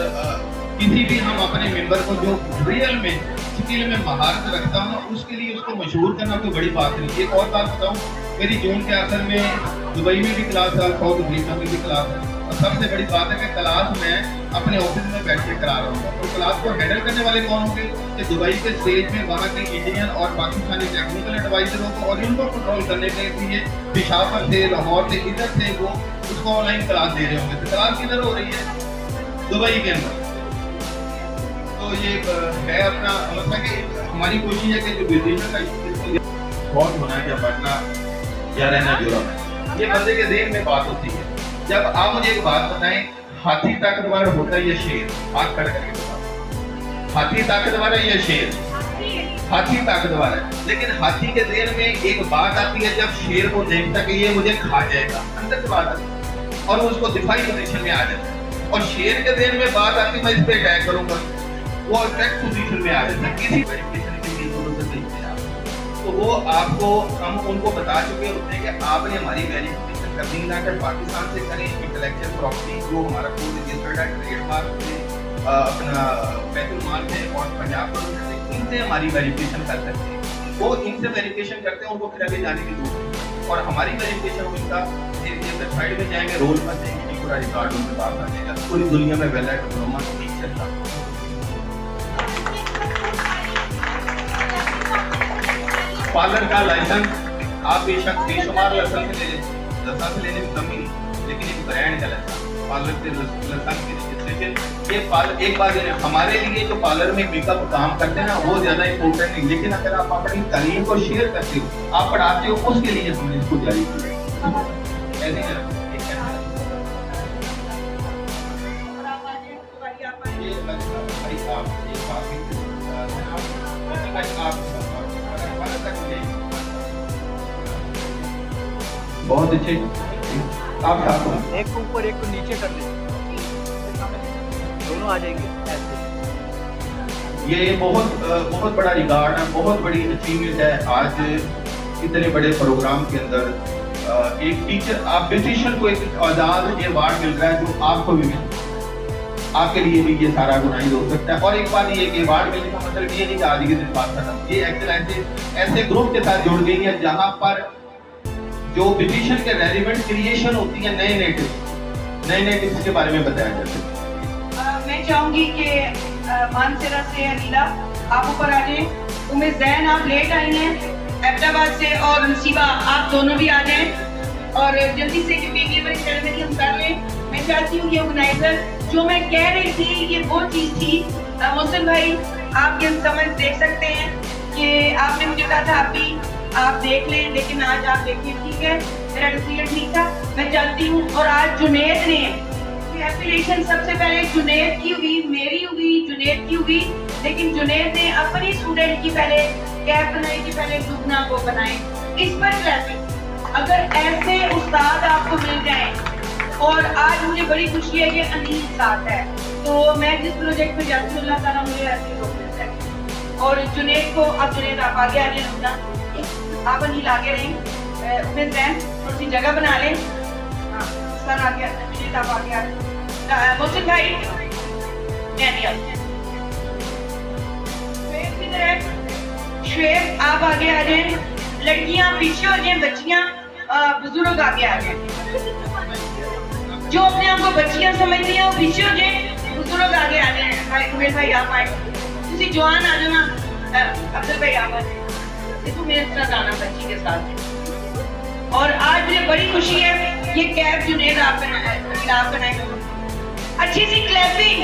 किसी भी हम अपने मेंबर को जो रियल में स्किल में महारत रखता हूँ, उसके लिए उसको मशहूर करना कोई बड़ी बात नहीं। एक और बात बताऊँ, मेरी जून के आखिर में दुबई में भी क्लास है, साउथ अफ्रीका में भी क्लास है। और सबसे बड़ी बात है कि क्लास में अपने ऑफिस में बैठ के करा रहा हूँ। तो क्लास को हैंडल करने वाले कौन होंगे? कि दुबई के स्टेज में वहाँ के इंजीनियर और पाकिस्तानी टेक्निकल एडवाइजरों को, और इनको कंट्रोल करने के लिए पेशावर से, लाहौर से, इधर से वो उसको ऑनलाइन क्लास दे रहे होंगे। तो क्लास किधर हो रही है? दुबई के अंदर। तो ये है अपना मतलब कि हमारी कोशिश है कि जो ब्यूटिशियन का बहुत होना है, या बढ़ना या रहना जुड़ा, ये बंदे के ज़हन में बात होती है। जब आप मुझे एक बात बताएं, हाथी ताकतवर होता है या शेर? हाथ खड़ा करके बताओ, हाथी ताकतवर है या शेर? हाथी ताकतवर है, लेकिन हाथी के ज़हन में एक बात आती है जब शेर को देखता कि ये मुझे खा जाएगा, अंदर से बात आती है और उसको दिफाई पोजीशन में आ जाता है। और शेर के ज़हन में बात आती है मैं इस पे अटैक करूंगा, वो अटैक पोजीशन में आ जाता है। किसी वेरिफिकेशन की जरूरत नहीं है। तो वो आपको हम उनको बता चुके होते हैं कि आपने हमारी वेरिफिकेशन करनी ना कर पाकिस्तान से करें, इंटेलेक्चुअल प्रॉपर्टी जो हमारा कोड रजिस्टर्ड है, ट्रेडमार्क से, अपना बैतुल माल से और पंजाब गवर्नमेंट से, इनसे हमारी वेरिफिकेशन कर सकते हैं। वो इनसे वेरिफिकेशन करते हैं, उनको फिर आगे जाने की जरूरत है। और हमारी वेरिफिकेशन इनका वेबसाइट में जाएंगे, रोल पर देंगे, पूरा रिकॉर्ड उनके पास आ जाएगा। पूरी दुनिया में वेल डिप्लोमा नहीं चलता। पार्लर का लाइसेंस आप बेशक बेशुमार लाइसेंस लेने की कमी नहीं, लेकिन एक ब्रांड का लाइसेंस, पार्लर से लाइसेंस की रजिस्ट्रेशन, ये पार्लर एक बात है हमारे लिए जो पार्लर में मेकअप काम करते हैं ना वो ज्यादा इंपॉर्टेंट नहीं, लेकिन अगर आप अपनी तालीम को शेयर करते हो, आप पढ़ाते हो, उसके लिए हमने इसको जारी किया। ऐसे ही बहुत अच्छे आप साथ हो। एक को ऊपर एक को नीचे कर दे, दोनों आ जाएंगे ऐसे। ये बहुत बड़ा रिकॉर्ड है, बहुत बड़ी अचीवमेंट है। आज इतने बड़े प्रोग्राम के अंदर एक टीचर, आप ब्यूटिशियन को एक आजाद अवार्ड मिल रहा है जो आपको भी मिल, आपके लिए भी ये सारा गुनाही हो सकता है। और एक बात ये कि अवार्ड मिलने का मतलब ये नहीं कि आज के दिन बात खत्म, ये एक्सेलेंस ऐसे ग्रुप के साथ जुड़ गई है जहाँ पर जो ब्यूटिशियन के रेलिवेंट क्रिएशन होती है, नए टिप्स के बारे में बताया जाता है। मैं चाहूंगी कि मानसरा से अनीला आप ऊपर आ जाएं, उम्मीद जैन आप लेट आई हैं अहमदाबाद से, और नसीबा आप दोनों भी आ जाएं और जल्दी से क्योंकि ये बड़ी सेरेमनी हम कर लें। मैं चाहती हूँ ये ऑर्गेनाइजर जो मैं कह रही थी ये वो चीज़ थी। मोहसिन भाई आप ये समझ देख सकते हैं कि आपने मुझे कहा था आप देख लें, लेकिन आज आप देखिए, ठीक है, मेरा डिसीजन ठीक था, मैं चाहती हूँ। और आज जुनेद ने एफिलिएशन सबसे पहले जुनेद की हुई, मेरी हुई, जुनेद की हुई, लेकिन जुनेद ने अपनी स्टूडेंट की पहले कैप बनाई कि पहले दुगना को बनाए। इस पर क्लासिक अगर ऐसे उस्ताद आपको मिल जाए, और आज मुझे बड़ी खुशी है कि अनील साथ है, तो मैं जिस प्रोजेक्ट में जाती हूँ अल्लाह ताला मुझे ऐसे लोग मिलते हैं। और जुनेद को, अब जुनेद आप आगे आ रहे हैं, आप अनील आगे रहें, उम्मीद है थोड़ी सी जगह बना लें। हाँ सर आगे, जुनेद आप आगे आ रहे हैं, मोहसिन भाई श्वेत आप आगे आ जाएं, लड़कियां पीछे हो जाएं, बच्चियां बुजुर्ग आगे आ जाएं, जो अपने आप को बच्चियां समझती हैं वो पीछे हो जाएं, बुजुर्ग आगे आ जाएं। भाई उमेर भाई आप आए, तुसी जवान आ जाना, अब्दुल भाई आप आ जाए, देखो मेरे साथ आना बच्ची के साथ। और आज मुझे बड़ी खुशी है ये कैप जुनेद आप बनाए, अच्छी सी क्लैपिंग,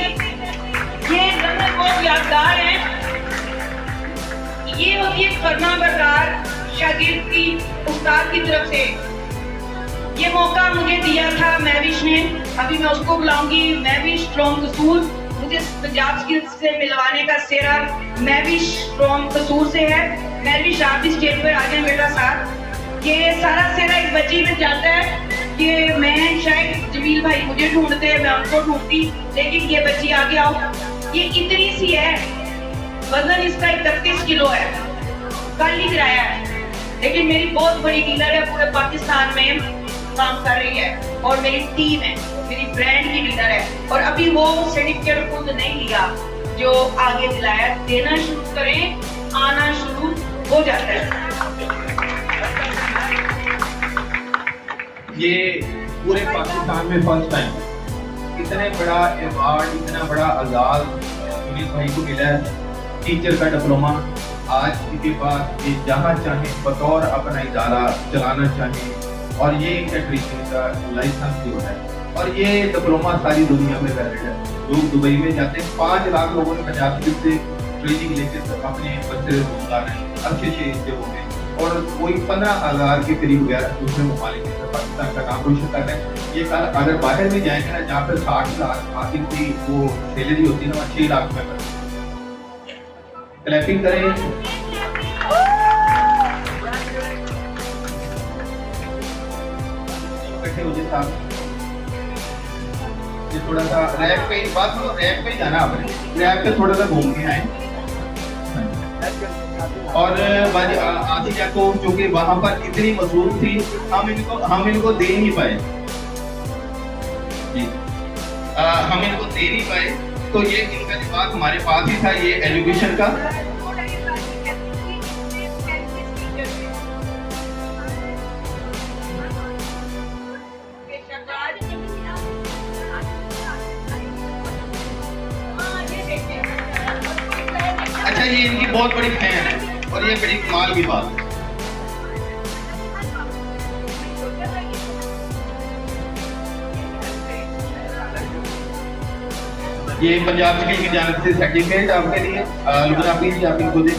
ये जन्नत बहुत यादगार है। ये होती है फरमा बरदार शागिर्द की उस्ताद की तरफ से। ये मौका मुझे दिया था मैविश ने, अभी मैं उसको बुलाऊंगी। मैविश फ्रॉम कसूर, मुझे पंजाब स्किल्स से मिलवाने का सेरा मैविश फ्रॉम कसूर से है। मैविश आप भी स्टेज पर आ जाए मेरा साथ। ये सारा सेरा इस बच्ची में जाता है कि मैं शायद जमील भाई मुझे ढूंढते हैं, मैं उनको ढूंढती, लेकिन ये बच्ची आगे आओ। ये इतनी सी है, वजन इसका 31 किलो है, कल ही गिराया है, लेकिन मेरी बहुत बड़ी डीलर है, पूरे पाकिस्तान में काम कर रही है और मेरी टीम है, मेरी ब्रांड की डीलर है। और अभी वो सर्टिफिकेट खुद नहीं लिया जो आगे दिलाया, देना शुरू करें, आना शुरू हो जाता है। ये पूरे पाकिस्तान में फर्स्ट टाइम इतने बड़ा अवार्ड, इतना बड़ा आजाद सुनील भाई को मिला है। टीचर का डिप्लोमा आज के बाद ये जहाँ चाहे बतौर अपना इदारा चलाना चाहे, और ये इलेक्ट्रीशियन का लाइसेंस भी होता है, और ये डिप्लोमा सारी दुनिया में वैलिड है। लोग दुबई में जाते हैं, 5 लाख लोगों ने पंजाब से ट्रेनिंग लेकर अपने बच्चे रोजगार अच्छे हो गए, और कोई 15,000 के करीब गया दूसरे ममालिक पाकिस्तान का नाम रोशन कर रहे हैं। ये कल अगर बाहर में जाएंगे ना, जहाँ पर 60 लाख आखिर की वो सैलरी होती है ना, 6 लाख में क्लैपिंग करें। इकट्ठे हो जाए साहब, ये थोड़ा सा रैक पे, बात सुनो, रैक पे जाना, आपने रैक पे थोड़ा सा घूम के आए। और आसिया को जो कि वहां पर इतनी मजबूत थी, हम इनको दे नहीं पाए जी, हम इनको दे नहीं पाए, तो ये इनका जवाब हमारे पास ही था, ये एजुकेशन का। अच्छा, ये इनकी बहुत बड़ी फैन है, और ये बड़ी कमाल की बात है। ये पंजाब स्किल की जानिब से सर्टिफिकेट आपके लिए। लुबना प्लीज आप इनको दें।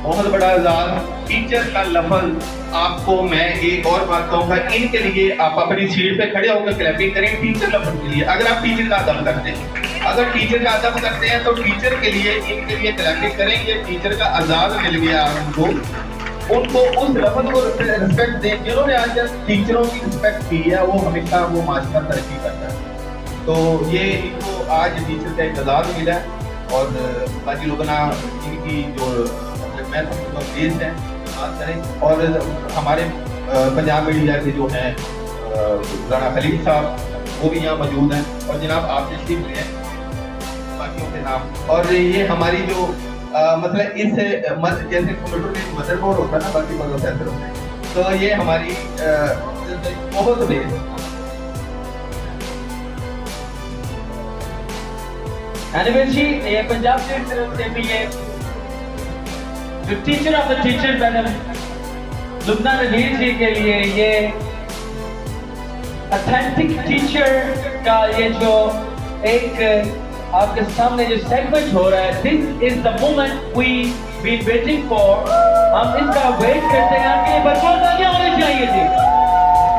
बहुत बड़ा एजाज। टीचर का लफ्ज आपको मैं एक और बात कहूंगा, इनके लिए आप अपनी सीट पे खड़े होकर क्लैपिंग करें टीचर लफ्ज के लिए। अगर आप टीचर का अदब करते हैं, अगर टीचर का अदब करते हैं तो टीचर के लिए, इनके लिए क्लैपिंग करेंगे। टीचर का एजाज मिल गया उनको उस लफ्ज को रिस्पेक्ट दें। जिन्होंने आज तक टीचरों की रिस्पेक्ट की है वो हमेशा वो माशरा तरक्की करता है। तो ये इनको आज टीचर का एक एजाज मिला है और बाकी लोग ना इनकी जो मैं समझता हूँ बेस है बात करें। और हमारे पंजाब मीडिया के जो हैं राणा खलील साहब वो भी यहाँ मौजूद हैं और जनाब आप तशरीफ ले हैं बाकियों के नाम। और ये हमारी जो मतलब इस जैसे कंप्यूटर में मदरबोर्ड होता है ना, बाकी प्रोसेसर होते हैं, तो ये हमारी बहुत बेस एनिवेल जी, ये पंजाब से तरफ से भी ये जो teacher of the teacher madam Lubna Nazir ji के लिए ये ऑथेंटिक टीचर का ये जो एक आपके सामने जो सेगमेंट हो रहा है, this is the moment we been waiting for. हम इसका वेट करते हैं आपके लिए भरपूर तालियां होनी चाहिए जी।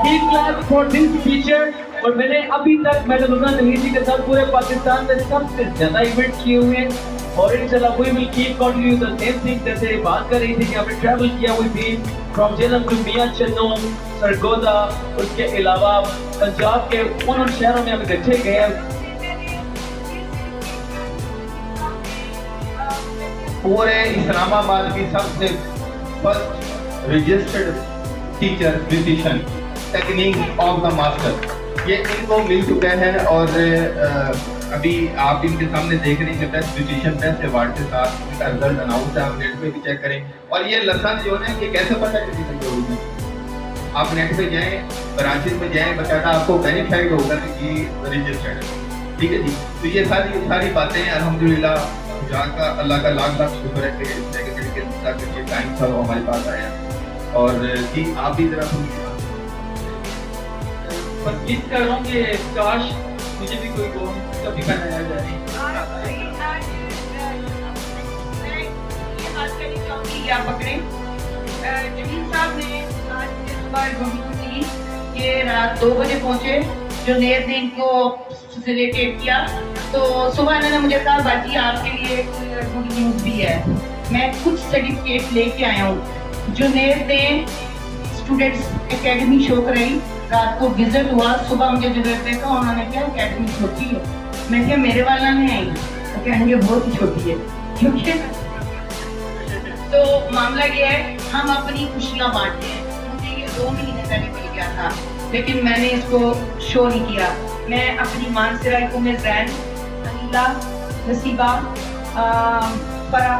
Keep clap for this teacher. और मैंने अभी तक मैडम लुबना नज़ीर जी के साथ पूरे पाकिस्तान में सबसे ज्यादा इवेंट किए हुए हैं और इंशाल्लाह we will keep continue the same thing. जैसे बात कर रही थी कि हमने ट्रैवल किया, we been from Jhelum to Mian Channu, Sargodha, उसके अलावा पंजाब के उन शहरों में हम इकट्ठे गए। पूरे इस्लामाबाद की सबसे first registered teacher musician technique of the master ये इनको मिल चुका है। और अभी आप इनके सामने देख रहे हैं बेस्ट म्यूजिशियन बेस्ट अवार्ड के साथ इनका रिजल्ट अनाउंस है। आप नेट पे भी चेक करें। और ये लेसन जो है कि कैसे पता चलेगी, आप नेट पे जाएं, ब्रांचेस में जाएं, बकायदा आपको वेरीफाइड होगा कि ये रजिस्टर्ड है। ठीक है जी। तो ये सारी बातें अल्हम्दुलिल्लाह अल्लाह का लाख लाख शुक्र है कि सेक्रेटरी के साथ ये टाइम था वो हमारे पास आया। और जी आप भी जरा बस मिस कर रहा हूँ कि काश मुझे भी कोई को कभी बनाया जाए। मैं ये बात करनी चाहूँगी कि आप पकड़ें। जमील साहब ने आज सुबह ड्यूटी की, ये रात 2 बजे पहुँचे। जुनेद ने इनको फैसिलिटेट किया। तो सुबह इन्होंने मुझे कहा बाजी आपके लिए गुड न्यूज़ भी है, मैं कुछ सर्टिफिकेट लेके आया हूँ। जुनेद ने स्टूडेंट्स एकेडमी शो कराई, रात को विजिट हुआ। सुबह मुझे जुनेद ने कहा, उन्होंने क्या एकेडमी छोटी है, मैं क्या मेरे वाला नहीं आई, तो कहेंगे बहुत ही छोटी है क्योंकि तो मामला ये है हम अपनी खुशियाँ बांटते हैं। मुझे ये 2 महीने पहले मिल गया था लेकिन मैंने इसको शो नहीं किया। मैं अपनी मानसरा को मैं जैन, अनीला, नसीबा, फरा,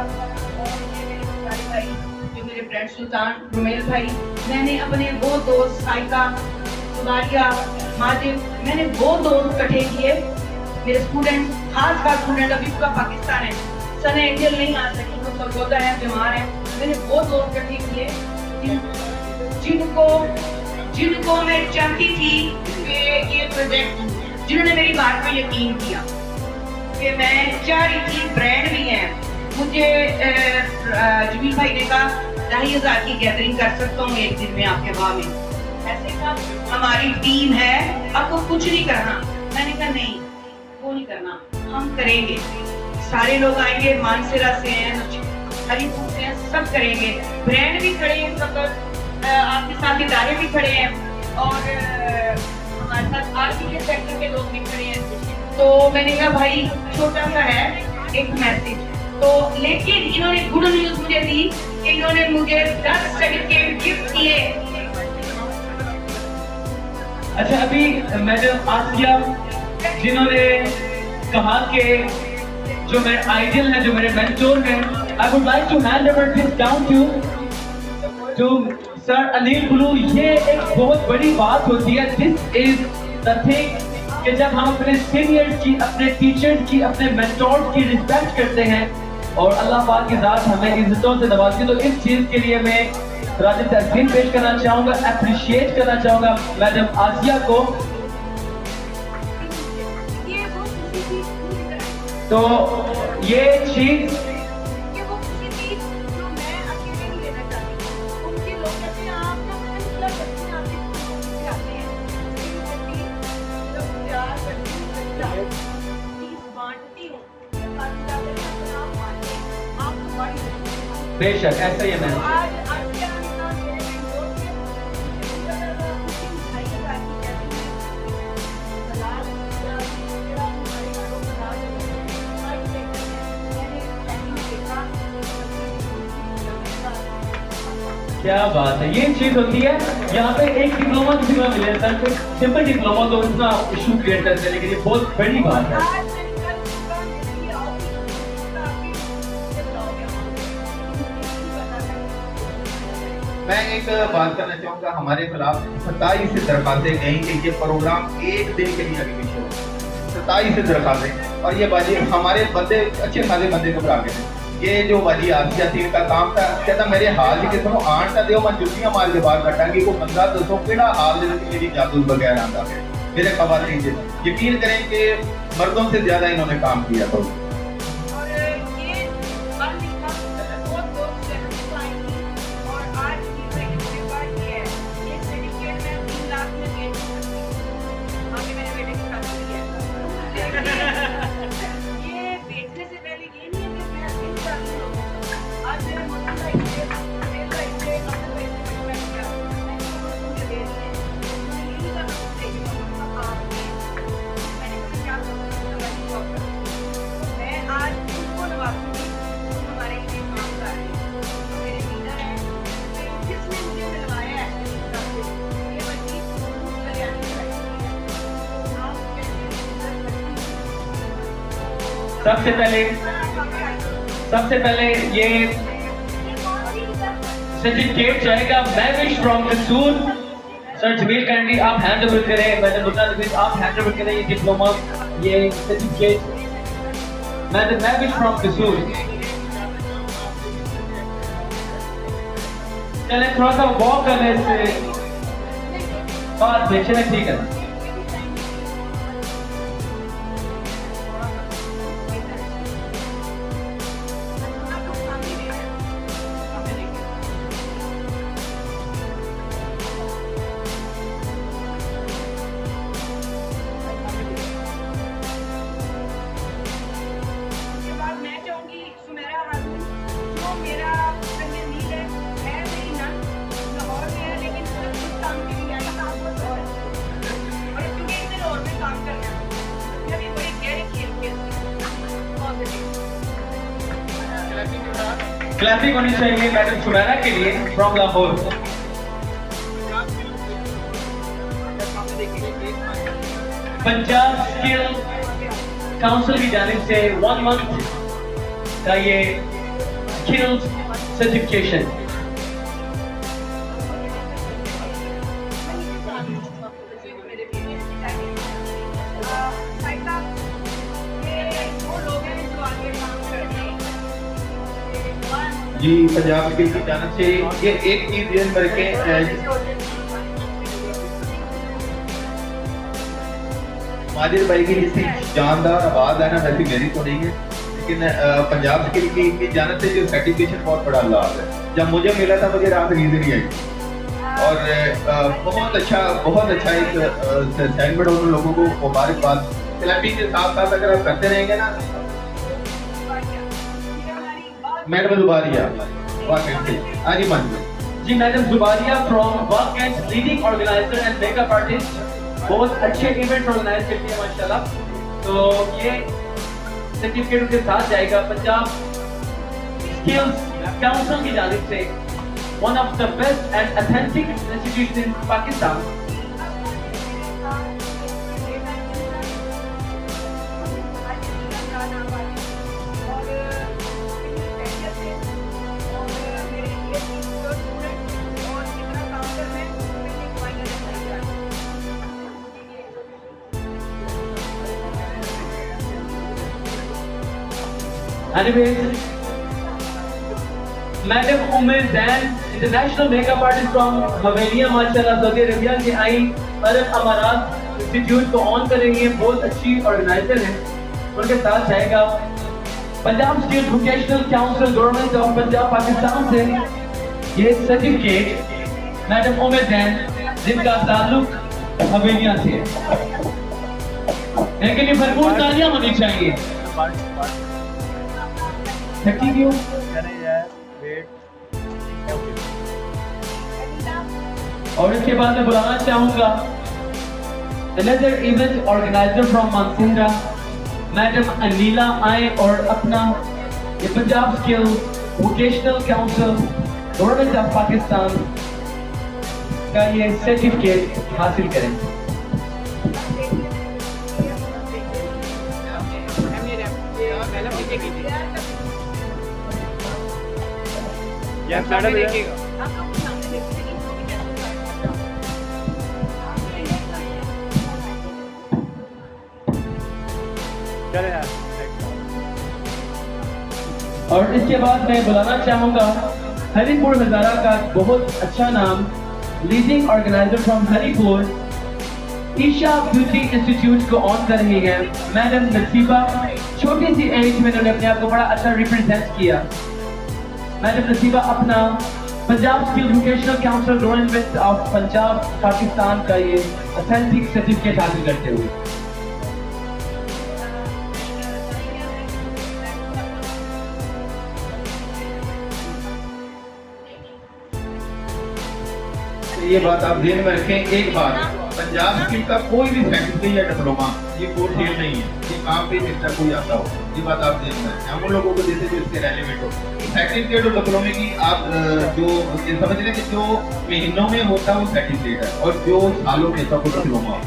भाई जो मेरे फ्रेंड सुल्तान, रुमेल भाई, मैंने अपने वो दोस्त साइका, सुबारिया, माजिद, मैंने वो दोस्त इकट्ठे किए। मेरे स्टूडेंट खास स्टूडेंट अभी पूरा पाकिस्तान है, सना एंजल नहीं आ सकी तो सरगोदा है, बीमार है। मैंने वो दोस्त इकट्ठे किए जिनको मैं चाहती थी कि ये प्रोजेक्ट, जिन्होंने मेरी बात पे यकीन किया कि मैं चाह रही थी ब्रांड भी है। मुझे जमील भाई ने कहा 2500 की गैदरिंग कर सकता हूँ एक दिन में आपके वहाँ में। ऐसे का हमारी टीम है, आपको कुछ नहीं करना। मैंने कहा नहीं वो नहीं करना, हम करेंगे। सारे लोग आएंगे, मानसरा से हैं, हरीपुर से हैं, सब करेंगे। ब्रांड भी खड़े हैं, सब आपके साथ इदारे भी खड़े हैं और हमारे साथ आरती के सेक्टर के लोग भी खड़े हैं। तो मैंने कहा भाई छोटा सा है एक मैसेज। तो लेकिन इन्होंने गुड न्यूज मुझे दी कि इन्होंने मुझे 10 सर्टिफिकेट गिफ्ट किए। अच्छा, अभी मैडम आसिया जिन्होंने कहा कि जो मेरे आइडियल हैं, जो मेरे मेंटोर हैं, I would like to hand over this down to sir Anil Blue. ये एक बहुत बड़ी बात होती है। दिस इज द थिंग कि जब हम अपने सीनियर्स की, अपने टीचर्स की, अपने मेंटोर्स की रिस्पेक्ट करते हैं और अल्लाह पाक की ज़ात हमें इज्जतों से नवाजती, तो इस चीज़ के लिए मैं राजन तस्वीर पेश करना चाहूंगा, अप्रिशिएट करना चाहूंगा मैडम आसिया को। ये वो खुशी थी पूरी तरह, तो ये चीज ये वो खुशी थी जो मैं अकेले नहीं लेना चाहती। उनके लोग कहते हैं आप ना मतलब बच्चे आपके से आते हैं, जब प्यार करती हूँ चीज बांटती हूँ, ये बात जाकर अपना आप बांटे, आप तो बड़ी बेशक ऐसा ही है मैम। आज क्या इंसान मेरे बेंगलोर के मुझे खुशी मिठाई लगाती कहती है सलाद मेरा हमारे घरों का राज है। आज देखते हैं मैंने पहली देखा क्या बात है, ये चीज होती है। यहाँ पे एक डिप्लोमा किसी को मिले सर, कोई सिंपल डिप्लोमा तो इतना इशू क्रिएट करते हैं, लेकिन ये बहुत बड़ी बात है। आज मैंने कल सुबह मेरे लिए ऑफिस मैं एक बात करना चाहूँगा, हमारे खिलाफ 27 से दरखास्तें गई कि ये प्रोग्राम एक दिन के लिए आगे पीछे हो। 27 से दरखास्तें, और ये बाजी हमारे बंदे अच्छे खासे बंदे घबरा गए थे। ये जो बाजी आसिया थी इनका काम था, कहता मेरे हाल जी किसनों आठ का दो मैं जुतियां मार के बाहर कटांगी को बंदा दसो केड़ा हाल दे मेरी जादू बगैर आंदा है। मेरे खवातीन जी यकीन करें कि मर्दों से ज्यादा इन्होंने काम किया था। और ये बात लिखा बहुत लोग से आई थी, और आज मेरे पास ये है, ये सर्टिफिकेट मैं 3 लाख में बेच सकती हूँ। आगे मेरे बेटे के साथ किया ये बेचने से पहले ये नहीं है कि मैं इन चाहती हूँ। आज मेरा मतलब है कि मेरा इससे अपने पैसे मैं किया मैंने दे दिए, मुझे यही करना चाहिए आपने। मैंने कहा क्या करूँ, मैं आज उनको नवाजूंगी जो हमारे लिए काम कर रहे हैं, जो मेरे लीडर हैं, जिसने मुझे मिलवाया है ये बच्ची कल्याणी बैठी है। आप कैसे सबसे पहले ये सर्टिफिकेट जाएगा मैविश फ्रॉम कसूर। सर जमील कैंडी आप हैंड ओवर करें, मैडम मुन्ना नवीद आप हैंड ओवर करें ये डिप्लोमा, ये सर्टिफिकेट मैडम मैविश फ्रॉम कसूर। चलें थोड़ा सा वॉक करने से बाद में, चलें ठीक है। मैं चाहूंगी सुमेरा हारून जो मेरा मील है मेरी नन लाहौर में है, लेकिन सब कुछ काम के लिए आई काम पर और क्योंकि इसे लाहौर में काम करना है, मैं भी बड़ी गहरी खेल खेलती हूँ। क्लैपिंग होनी चाहिए मैडम सुमेरा के लिए from Lahore. Punjab skill council की जानिब से 1 मंथ का ये स्किल्स सर्टिफिकेशन। जी पंजाब स्किल की जानिब से ये एक चीज ध्यान करके माजिद भाई की जितनी जानदार आवाज है ना वैसी मेरी तो नहीं है, लेकिन पंजाब स्किल की जानिब से जो सर्टिफिकेशन बहुत बड़ा लाभ है। जब मुझे मिला था मुझे रात नींद नहीं आई, और बहुत अच्छा एक सेगमेंट उन लोगों को मुबारकबाद। क्लैपिंग के साथ साथ अगर आप करते रहेंगे ना मैडम जुबारिया आगे मान जी madam Zubaria from work and leading organizer and makeup artist, बहुत अच्छे इवेंट ऑर्गेनाइज करती है माशाल्लाह। तो ये सर्टिफिकेट उनके साथ जाएगा पंजाब स्किल्स काउंसिल की जानिब से, one of the best and authentic institution in Pakistan. Anyways, madam Umar Zain international makeup artist from Haveliyan माशाल्लाह सऊदी अरबिया से आई अरब अमारात इंस्टीट्यूट को ऑन करेंगी, बहुत अच्छी ऑर्गेनाइजर है। उनके साथ जाएगा Punjab state vocational council government of Punjab Pakistan से ये सर्टिफिकेट मैडम उमर जैन, जिनका ताल्लुक हवेलिया से है। इनके लिए भरपूर तालियां होनी चाहिए। थकी क्यों? और इसके बाद मैं बुलाना चाहूंगा another event organizer from Mansinda, madam Anila आए और अपना ये Punjab skill vocational council government of Pakistan का ये सर्टिफिकेट हासिल करें। और इसके बाद मैं बुलाना चाहूंगा हरिपुर हजारा का बहुत अच्छा नाम, leading organiser from Haripur, Esha beauty institute को ऑन कर रही है मैडम नसीबा। छोटी सी एज में उन्होंने अपने आप को बड़ा अच्छा रिप्रेजेंट किया। मैडम नसीबा अपना Punjab skill vocational council government of Punjab Pakistan का ये ऑथेंटिक सर्टिफिकेट हासिल करते हुए। ये बात आप ध्यान में रखें। एक बात, पंजाब स्किल का कोई भी सर्टिफिकेट या डिप्लोमा ये कोर्स फेल नहीं है, ये काम पे मिलता कोई आता हो, ये बात आप ध्यान में रखें। हम उन लोगों को देते जो इसके रेलिवेंट हो। सर्टिफिकेट और डिप्लोमे की आप जो समझ लें कि जो महीनों में होता है वो सर्टिफिकेट है और जो सालों में होता है वो डिप्लोमा हो।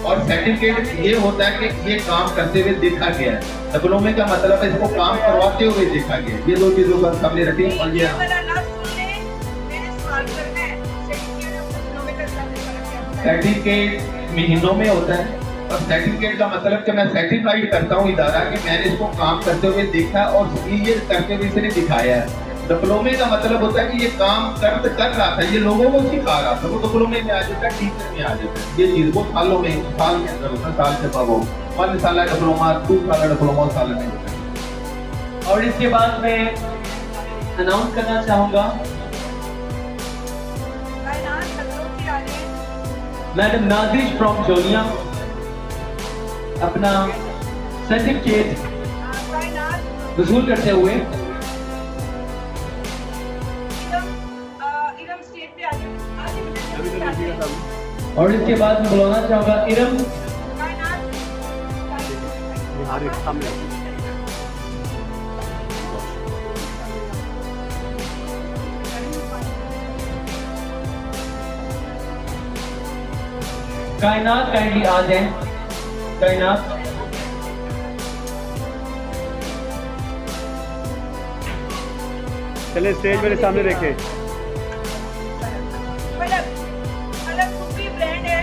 और सर्टिफिकेट ये होता है कि ये काम करते हुए देखा गया है, डिप्लोमे का मतलब है इसको काम करवाते हुए देखा गया। ये दो चीजों का सामने रखें। और ये सर्टिफिकेट महीनों में होता है और सर्टिफिकेट का मतलब कि मैं सर्टिफाइड करता हूँ इदारा कि मैंने इसको काम करते हुए देखा और ये करते हुए इसने दिखाया है। डिप्लोमे का मतलब होता है कि ये काम कर रहा था, ये लोगों को सिखा रहा था, वो डिप्लोमे में आ जाता है, टीचर में आ जाता है। ये चीज वो सालों में, साल के अंदर होता है, साल से बाबू 1 साल डिप्लोमा, 2 साल डिप्लोमा साल में होता है। और इसके बाद मैं अनाउंस करना चाहूंगा मैडम नाजिश फ्रॉम जोनिया अपना सर्टिफिकेट वसूल करते हुए। और इसके बाद मैं बुलाना चाहूंगा इरम। कायनात काइंडली आ जाएं। कायनात चले स्टेज मेरे सामने देखे। ब्रांड है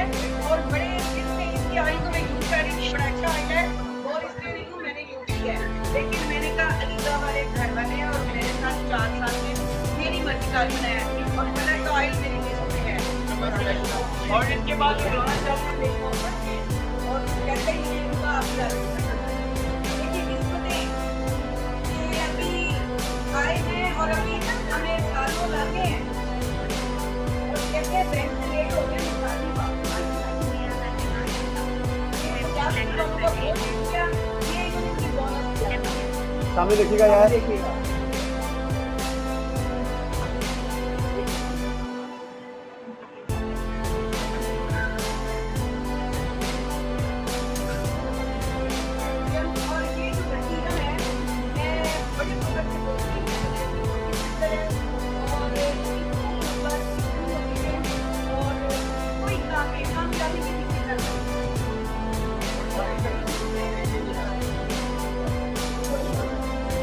और बड़े इसमें इसकी ऑयल को मैं यूज कर रही हूँ, बड़ा अच्छा ऑयल है और इसलिए नहीं हूँ मैंने यूज किया है। लेकिन मैंने कहा अलीजा वाले घर वाले हैं और मेरे साथ 4 साल में मेरी मर्जी का बनाया है और कलर का ऑयल मेरे लिए है। और इसके बाद और कहते हैं इनका देखिए इसको दें ये अभी आए हैं और अभी हमें सालों लगे हैं और कहते हैं बैंक से लेट हो गए सामने देखिएगा यार, देखिएगा।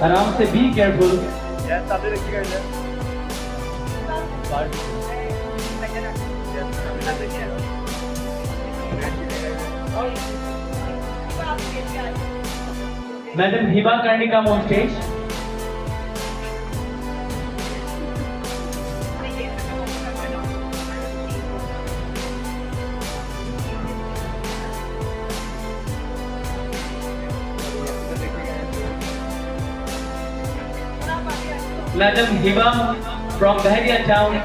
आराम से बी केयरफुल। यार सामने देखिएगा इधर। Madam Hiba कर्णिका on stage. Madam Hiba from Bahria town,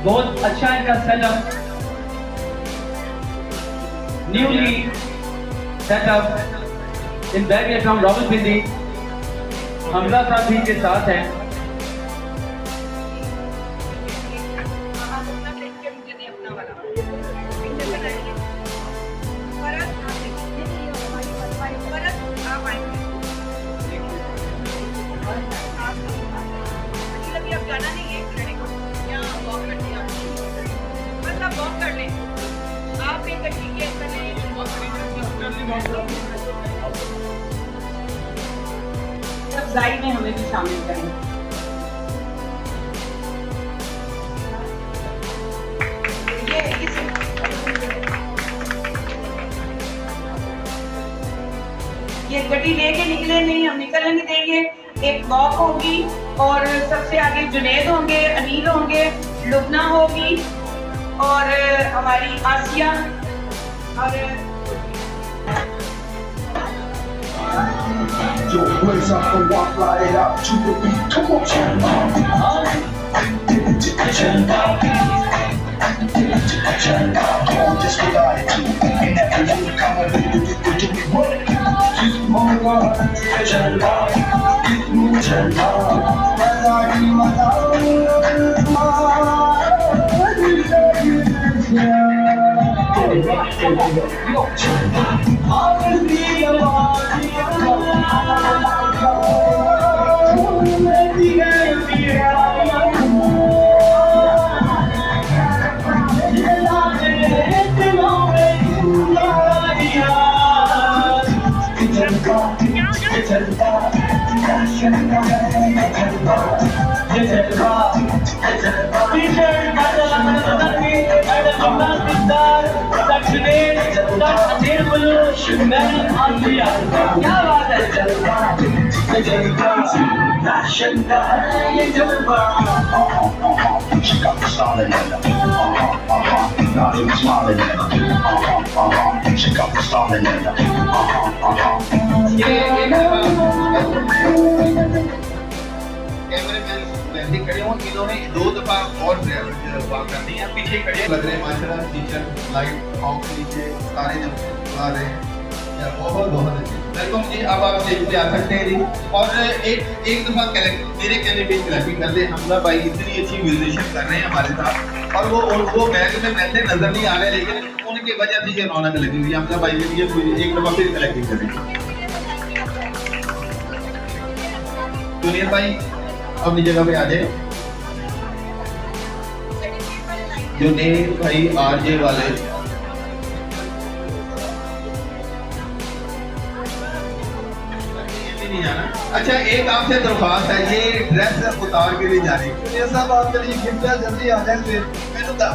बहुत अच्छा इनका सेटअप, न्यूली सेटअप इन बहरिया टाउन रावलपिंडी। हमजा साहब भी के साथ हैं। अफजाई में हमें भी शामिल करें। ये गड्डी लेके निकले नहीं, हम निकलने नहीं देंगे। एक वॉक होगी और सबसे आगे जुनैद होंगे, अनील होंगे, लुबना होगी और हमारी आसिया और Yo, blaze up and walk, light it up to the beat. Come on, turn up. Turn up. Turn up. Come on, just what I do. And every move, come on, do it right. Just move on. Turn up. Turn up. क्या बात cameraman वैसे खड़े हों, इन्होंने 2 दफा और बात करनी है। पीछे खड़े लग रहे हैं माशाल्लाह, टीचर लाइट ऑफ नीचे सारे जब आ रहे हैं, बहुत बहुत अच्छे। वेलकम जी, अब आप स्टेज पे आ सकते हैं जी। और एक दफा मेरे कहने पे क्लैपिंग कर दे। हमजा भाई इतनी अच्छी म्यूजिशियन कर रहे हैं हमारे साथ, और वो बैग में पैसे नजर नहीं आ रहे, लेकिन उनकी वजह से ये रौनक लगी हुई है। हमजा भाई के लिए एक दफा फिर क्लैपिंग करें। जूनियर भाई अपनी जगह पे आ जाए। जूनियर भाई आरजे वाले नहीं जाना। अच्छा, एक आपसे दरख्वास्त है, ये ड्रेस उतार के नहीं जानी। ये सब आपके लिए गिफ्ट है, जल्दी आ जाए। फिर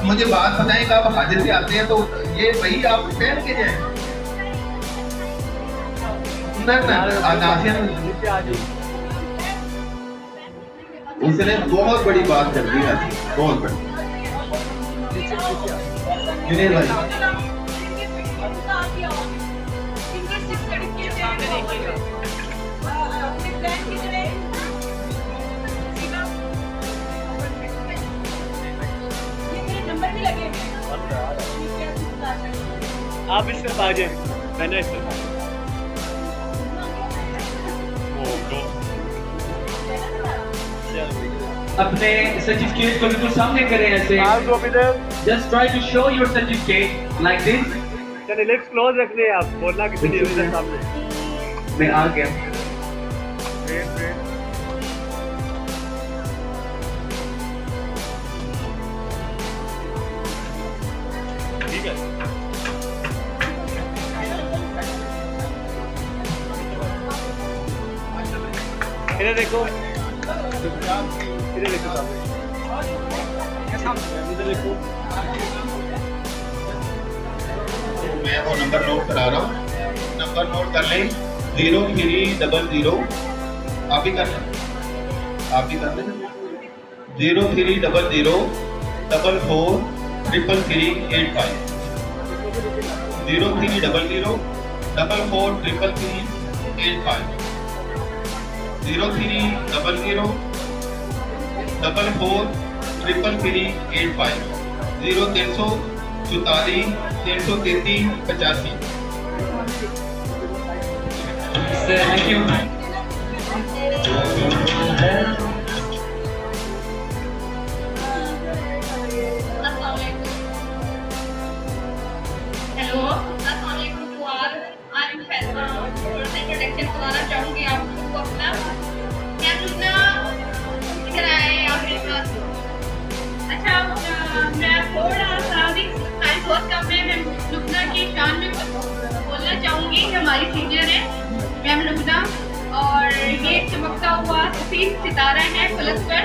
मुझे बात बताएं कि आप हाजिर से आते हैं तो ये वही आप पहन के जाए उसने बहुत बड़ी बात कर दी आज, बहुत बड़ी। जुनेद भाई आप इस तरफ आ जाए, मैंने इस तरफ अपने सर्टिफिकेट को बिल्कुल सामने करें ऐसे। Just try to show your certificate like this. चलिए लिप्स क्लोज रखने हैं, आप बोलना किसी ने मेरे सामने। मैं आ गया। ठीक है। इधर देखो, इधर देखो सामने, इधर देखो। मैं वो नंबर नोट करा रहा हूँ, नंबर नोट कर लें 0300। आप भी कर लें, आप भी कर लें 0300 443385 0300 443385 0300 443385 0344 333 85। Thank you. हेलो, अस्सलाम वालेकुम to all. I am Faiza. थोड़ा सा इंट्रोडक्शन सुनाना चाहूँगी आप सबको अपना। मैं लुबना दिख रहा है आपके पास। अच्छा, मैं थोड़ा सा भी टाइम बहुत कम है। मैं लुबना की शान में कुछ बोलना चाहूँगी। हमारी सीनियर है मैम लुबना, और ये चमकता हुआ सफेद सितारा है प्लस पर,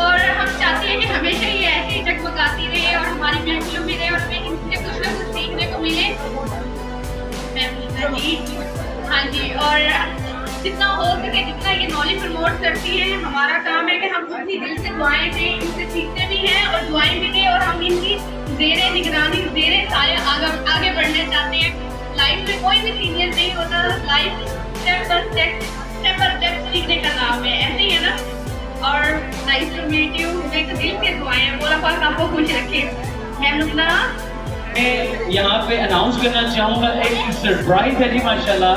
और हम चाहते हैं कि हमेशा ये ऐसे ही जगमगाती रहे और हमारी महफिलों में रहे और हमें इनसे कुछ ना कुछ सीखने को मिले। जी हाँ जी, और जितना हो सके जितना ये नॉलेज प्रमोट करती है, हमारा काम है कि हम उनकी दिल से दुआएं दें, इनसे सीखते भी हैं और दुआएं भी दें, और हम इनकी ज़ेरे निगरानी ज़ेरे साया आगे बढ़ना चाहते हैं। लाइफ में कोई भी सीनियर नहीं होता, लाइफ स्टेप बाय स्टेप सीखने का नाम है, ऐसे ही है ना। और नाइस टू मीट यू। मैं तो दिल से दुआएं, मौला पाक आपको खुश रखे। मैम लुबना, मैं यहाँ पे अनाउंस करना चाहूँगा एक सरप्राइज है जी माशाल्लाह,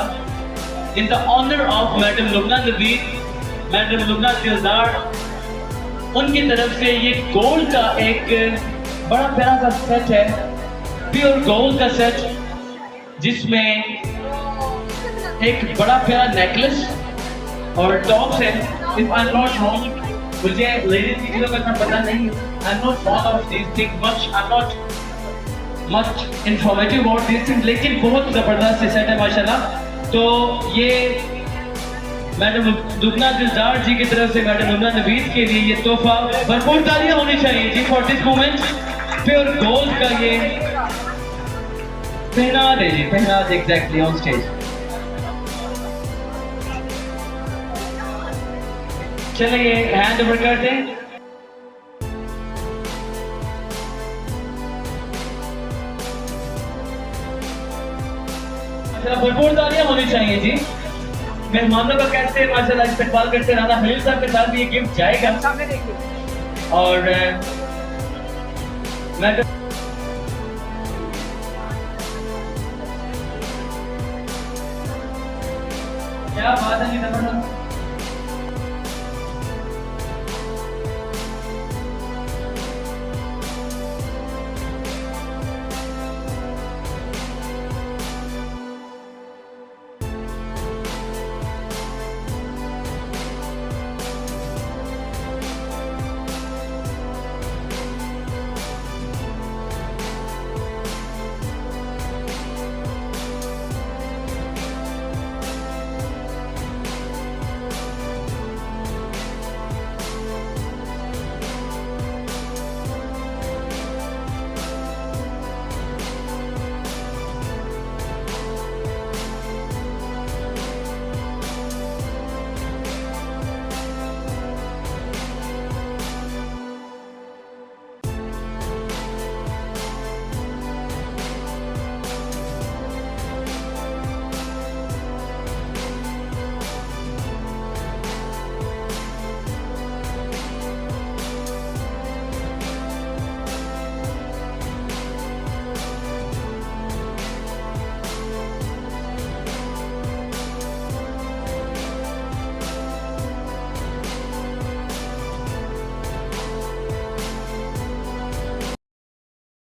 in the honour of madam Lubna Naveed, madam Lubna Dildar, उनकी तरफ से ये गोल्ड का एक बड़ा प्यारा सा सेट है, प्योर गोल्ड का सेट, जिसमें एक बड़ा प्यारा नेकलेस और टॉप्स है। If I'm not wrong, मुझे लेडीज की चीज़ों का इतना पता नहीं, I'm not fond of these things much, I'm not much informative about these things, लेकिन बहुत ज़बरदस्त सेट है माशाल्लाह। तो ये मैडम लुबना दिलदार जी की तरफ से मैडम लुबना नवीद के लिए ये तोहफा, भरपूर तालियां होनी चाहिए जी for this moment. Pure gold का ये पहना दे जी, पहना दे एग्जैक्टली ऑन स्टेज। चलिए हैंड ओवर कर दें। भरपूर तालियां होनी चाहिए जी। मेहमानों का कैसे माशाल्लाह इस्तेमाल करते राना हलील साहब के साथ भी ये गिफ्ट जाएगा सामने देखिए। और मैडम क्या बात है जी,